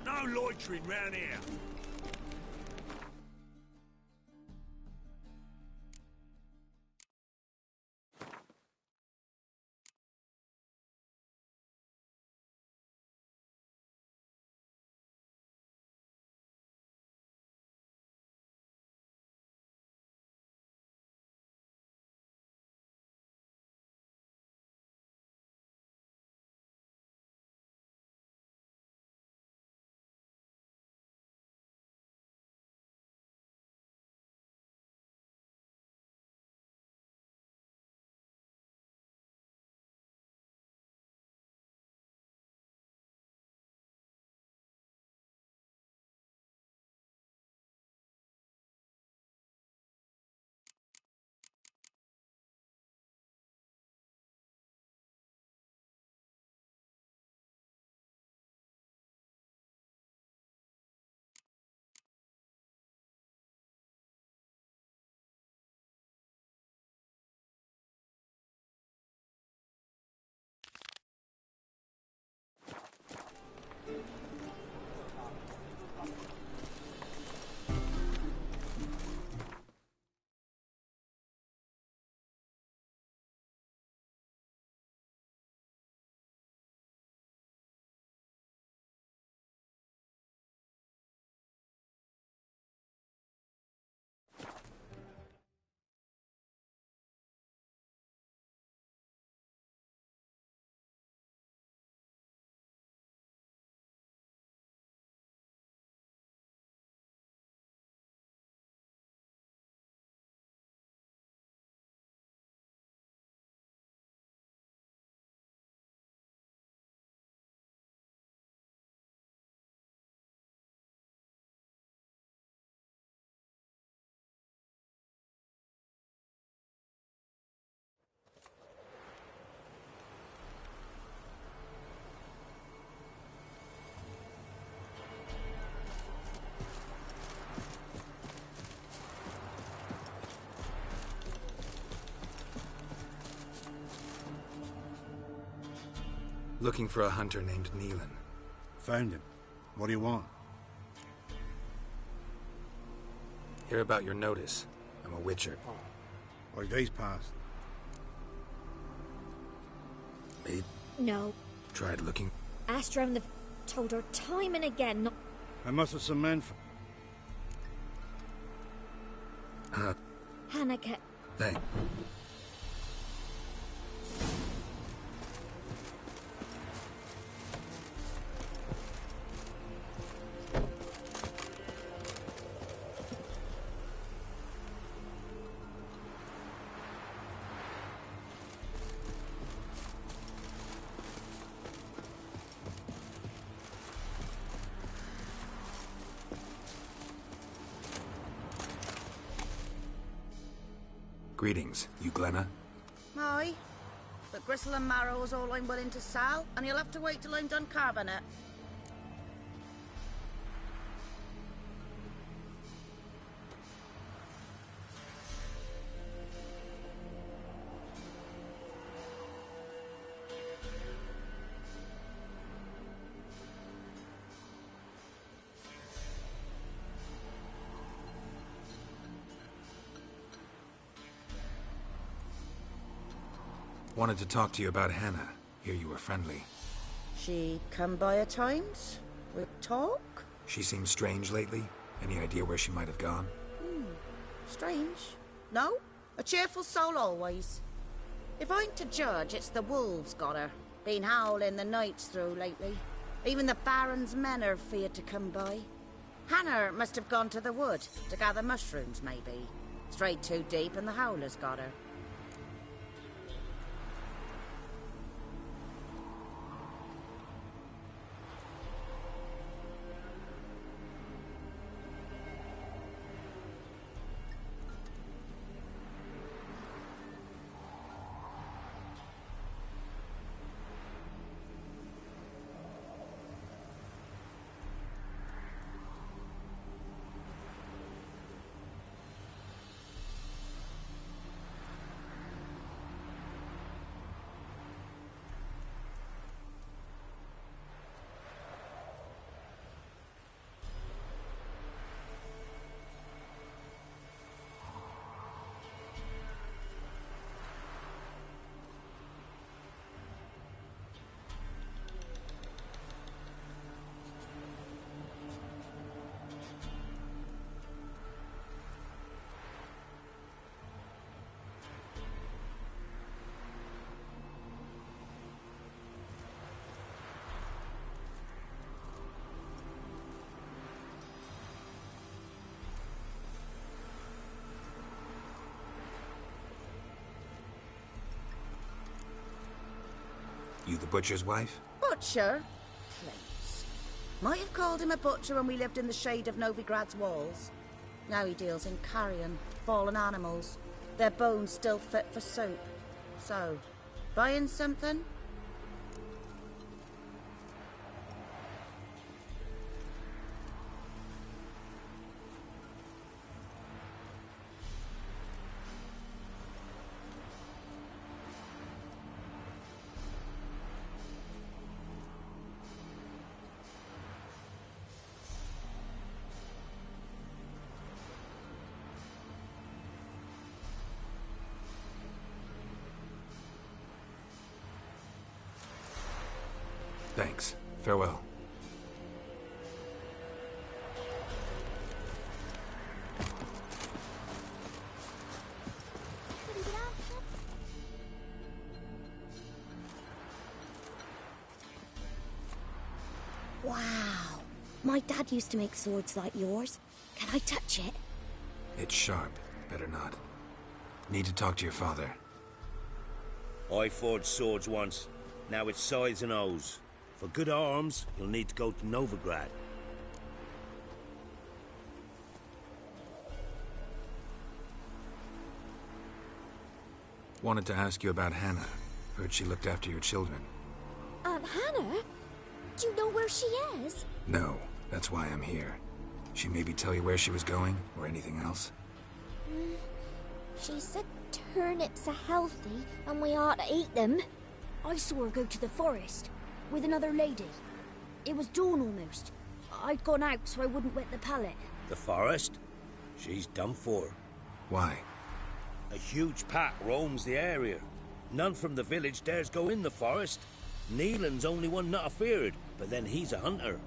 No loitering round here. Looking for a hunter named Neelan. Found him. What do you want? Hear about your notice. I'm a witcher. 5 days passed. Maid? No. Tried looking? Asked around the... told her time and again not... I must have some men for... Hannah kept... Thanks. Greetings, you Glenna? Aye. But gristle and marrow is all I'm willing to sell, and you'll have to wait till I'm done carving it. Wanted to talk to you about Hannah. Hear you were friendly. She come by at times? We talk? She seems strange lately. Any idea where she might have gone? Strange. No? A cheerful soul always. If I'm to judge, it's the wolves got her. Been howling the nights through lately. Even the Baron's men are feared to come by. Hannah must have gone to the wood to gather mushrooms, maybe. Strayed too deep and the howlers got her. You the butcher's wife? Butcher? Please. Might have called him a butcher when we lived in the shade of Novigrad's walls. Now he deals in carrion, fallen animals. Their bones still fit for soup. So, buying something? Thanks. Farewell. Wow. My dad used to make swords like yours. Can I touch it? It's sharp. Better not. Need to talk to your father. I forged swords once. Now it's scythes and hoes. For good arms, you'll need to go to Novigrad. Wanted to ask you about Hannah. Heard she looked after your children. Aunt Hannah? Do you know where she is? No, that's why I'm here. She maybe tell you where she was going, or anything else? She said turnips are healthy, and we ought to eat them. I saw her go to the forest, with another lady. It was dawn almost. I'd gone out so I wouldn't wet the pallet. The forest? She's done for. Why? A huge pack roams the area. None from the village dares go in the forest. Neelan's only one not afeared, but then he's a hunter.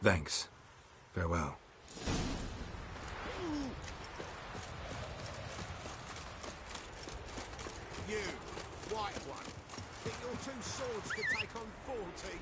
Thanks. Farewell. You, white one, think your two swords could take on 40?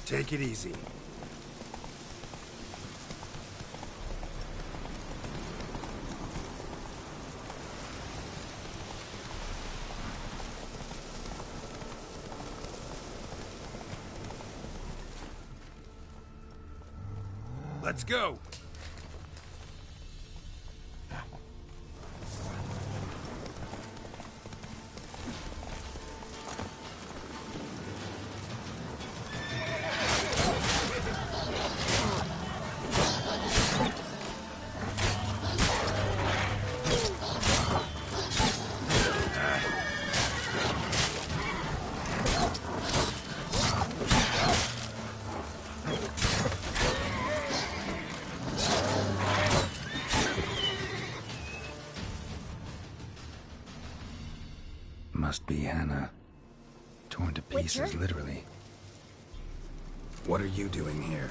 Take it easy. Let's go! Must be Hannah. Torn to pieces, literally. What are you doing here?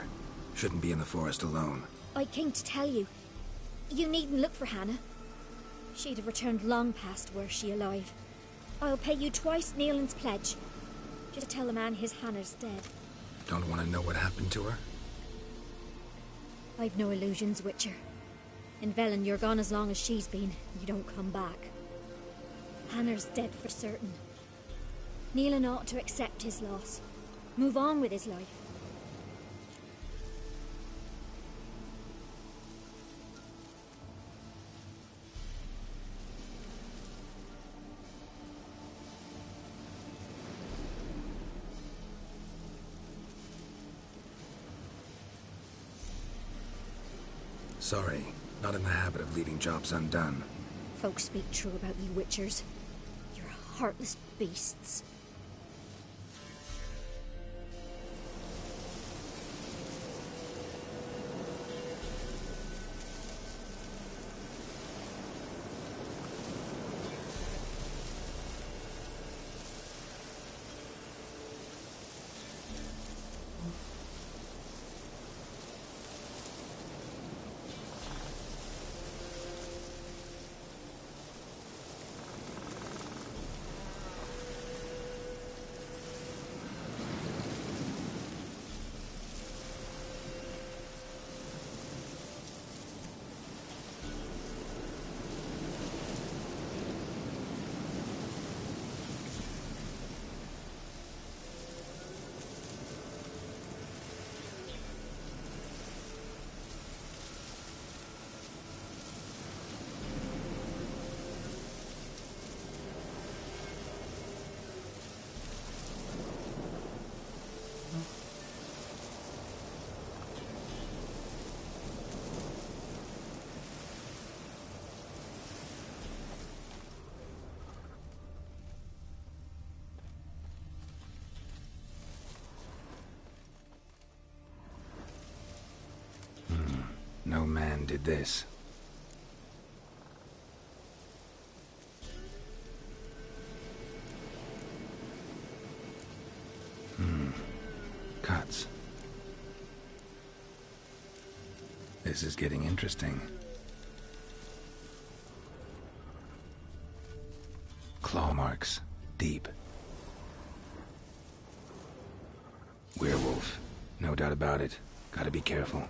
Shouldn't be in the forest alone. I came to tell you. You needn't look for Hannah. She'd have returned long past were she alive. I'll pay you twice Neelan's pledge. Just tell the man his Hannah's dead. Don't want to know what happened to her? I've no illusions, Witcher. In Velen, you're gone as long as she's been. You don't come back. Hannah's dead for certain. Neelan ought to accept his loss. Move on with his life. Sorry, not in the habit of leaving jobs undone. Folks speak true about you Witchers. You're heartless beasts. No man did this. Cuts. This is getting interesting. Claw marks. Deep. Werewolf. No doubt about it. Gotta be careful.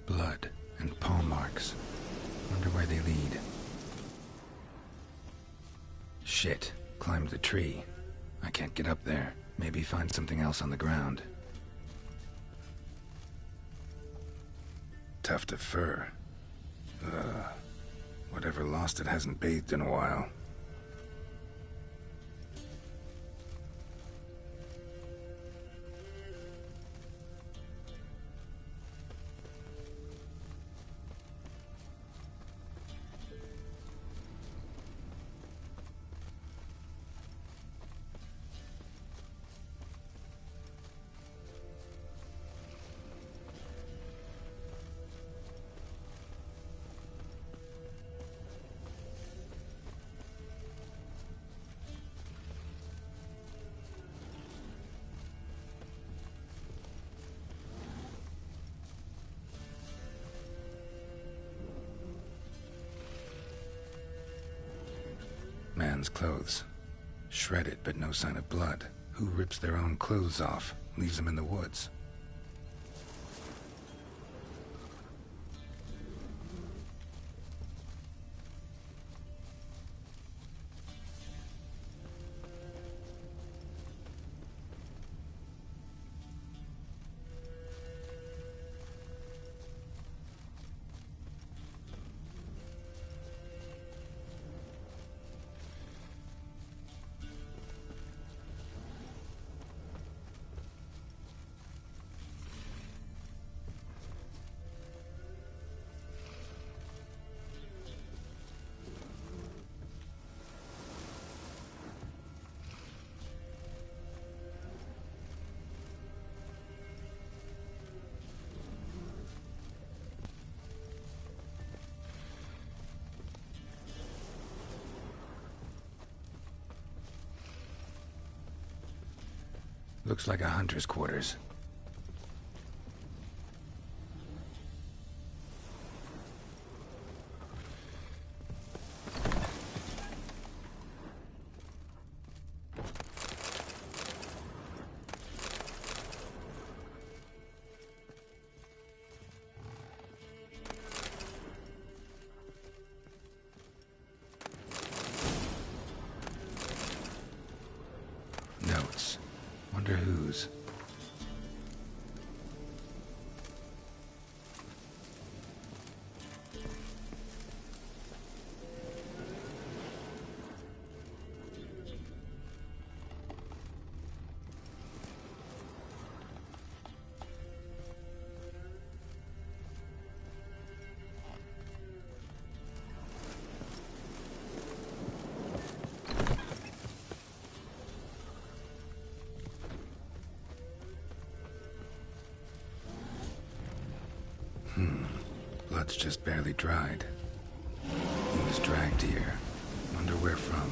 Blood and paw marks. Wonder where they lead. Shit. Climbed the tree. I can't get up there. Maybe find something else on the ground. Tuft of fur. Whatever lost it hasn't bathed in a while. Man's clothes. Shredded, but no sign of blood. Who rips their own clothes off, leaves them in the woods? Looks like a hunter's quarters. Notes. Wonder whose. Blood's just barely dried. He was dragged here. Wonder where from.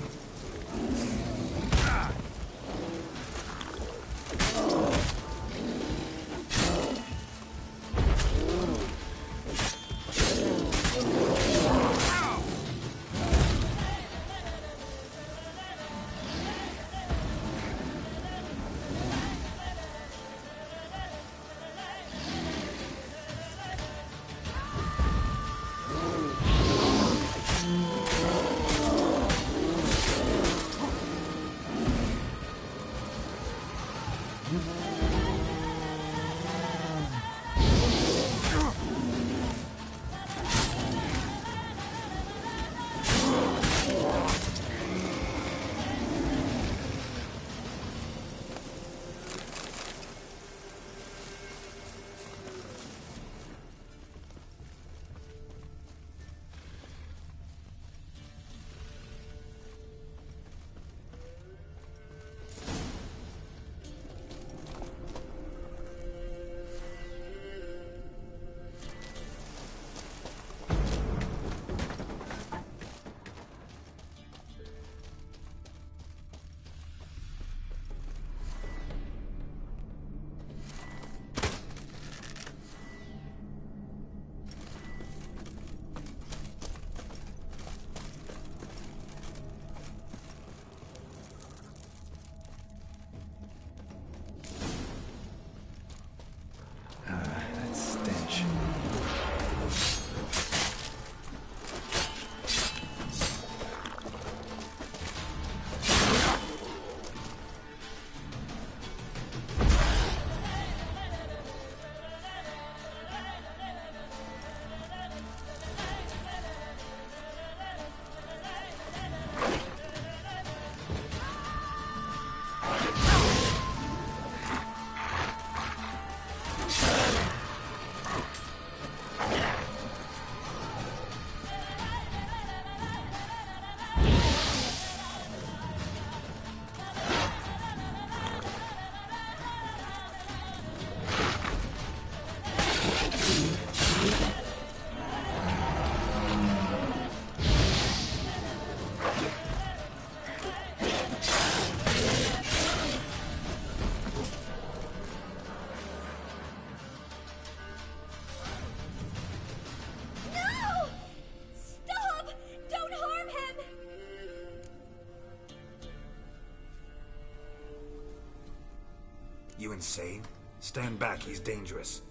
You insane? Stand back, he's dangerous.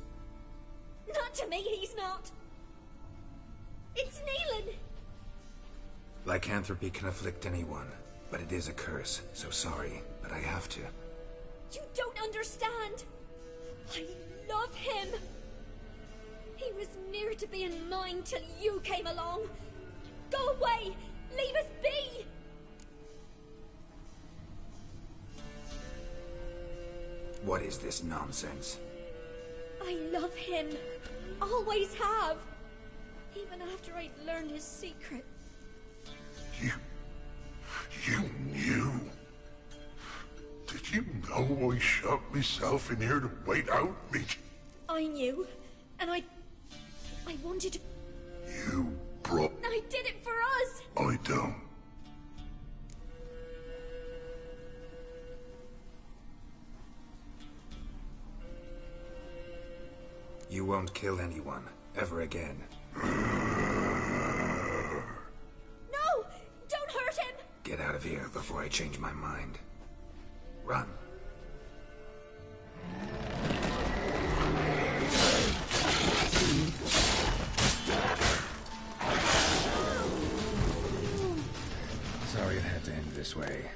Not to me, he's not. It's Neelan. Lycanthropy can afflict anyone, but it is a curse, so sorry, but I have to. You don't understand. I love him. He was near to being mine till you came along. Go away! Leave us be! What is this nonsense? I love him. Always have. Even after I'd learned his secret. You knew? Did you know I shut myself in here to wait out me? I knew, and I wanted to... You brought... I did it for us! I don't. You won't kill anyone, ever again. No! Don't hurt him! Get out of here before I change my mind. Run. Sorry it had to end this way.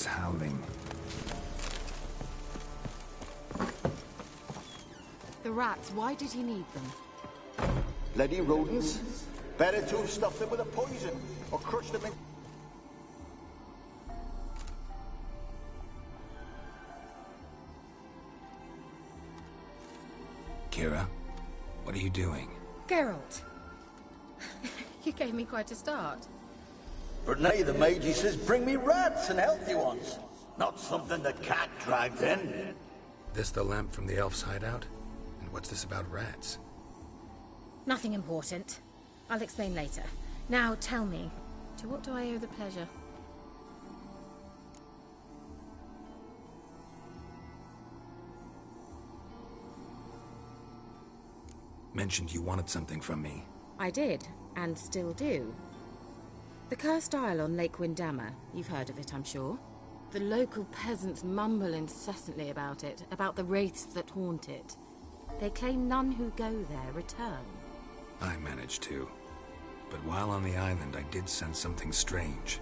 is howling. The rats, why did he need them? Bloody rodents. Better to have stuffed them with a poison, or crushed them in... Kira, what are you doing? Geralt. You gave me quite a start. But now the mage, he says, bring me rats and healthy ones. Not something the cat dragged in. This the lamp from the elf's hideout? And what's this about rats? Nothing important. I'll explain later. Now tell me, to what do I owe the pleasure? Mentioned you wanted something from me. I did, and still do. The cursed isle on Lake Windammer. You've heard of it, I'm sure. The local peasants mumble incessantly about it, about the wraiths that haunt it. They claim none who go there return. I managed to. But while on the island, I did sense something strange.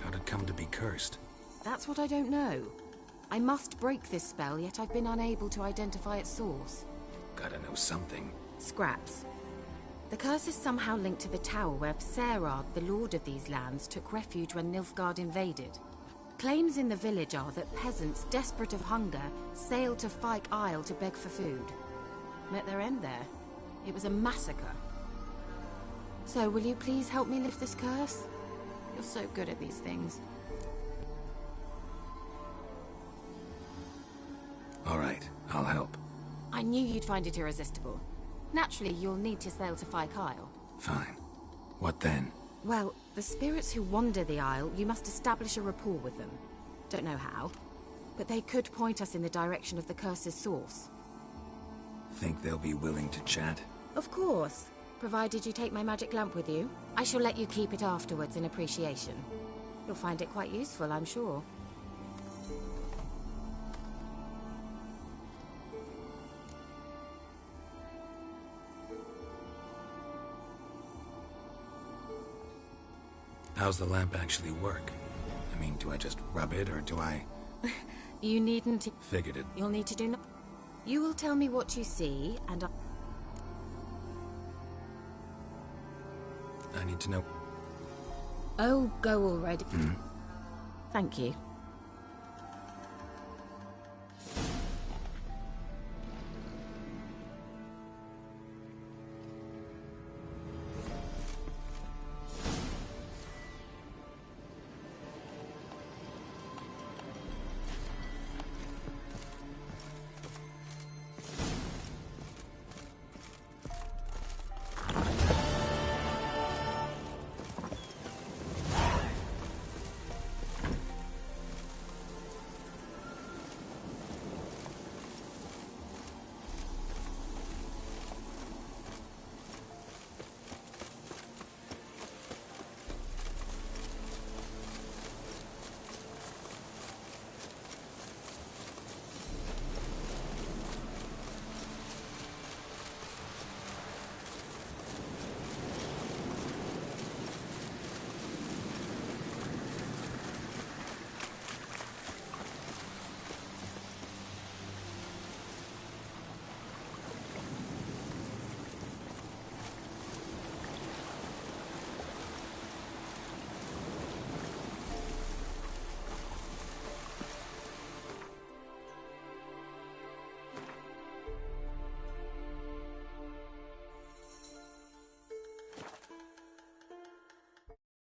How'd it come to be cursed? That's what I don't know. I must break this spell, yet I've been unable to identify its source. Gotta know something. Scraps. The curse is somehow linked to the tower where Serad, the lord of these lands, took refuge when Nilfgaard invaded. Claims in the village are that peasants, desperate of hunger, sailed to Fyke Isle to beg for food. Met their end there. It was a massacre. So, will you please help me lift this curse? You're so good at these things. All right, I'll help. I knew you'd find it irresistible. Naturally, you'll need to sail to Fyke Isle. Fine. What then? Well, the spirits who wander the Isle, you must establish a rapport with them. Don't know how, but they could point us in the direction of the curse's source. Think they'll be willing to chat? Of course, provided you take my magic lamp with you. I shall let you keep it afterwards in appreciation. You'll find it quite useful, I'm sure. How's the lamp actually work? I mean, do I just rub it, or do I... You needn't... Figured it. You'll need to do no... You will tell me what you see, and I need to know... Oh, go already. Hmm? Thank you.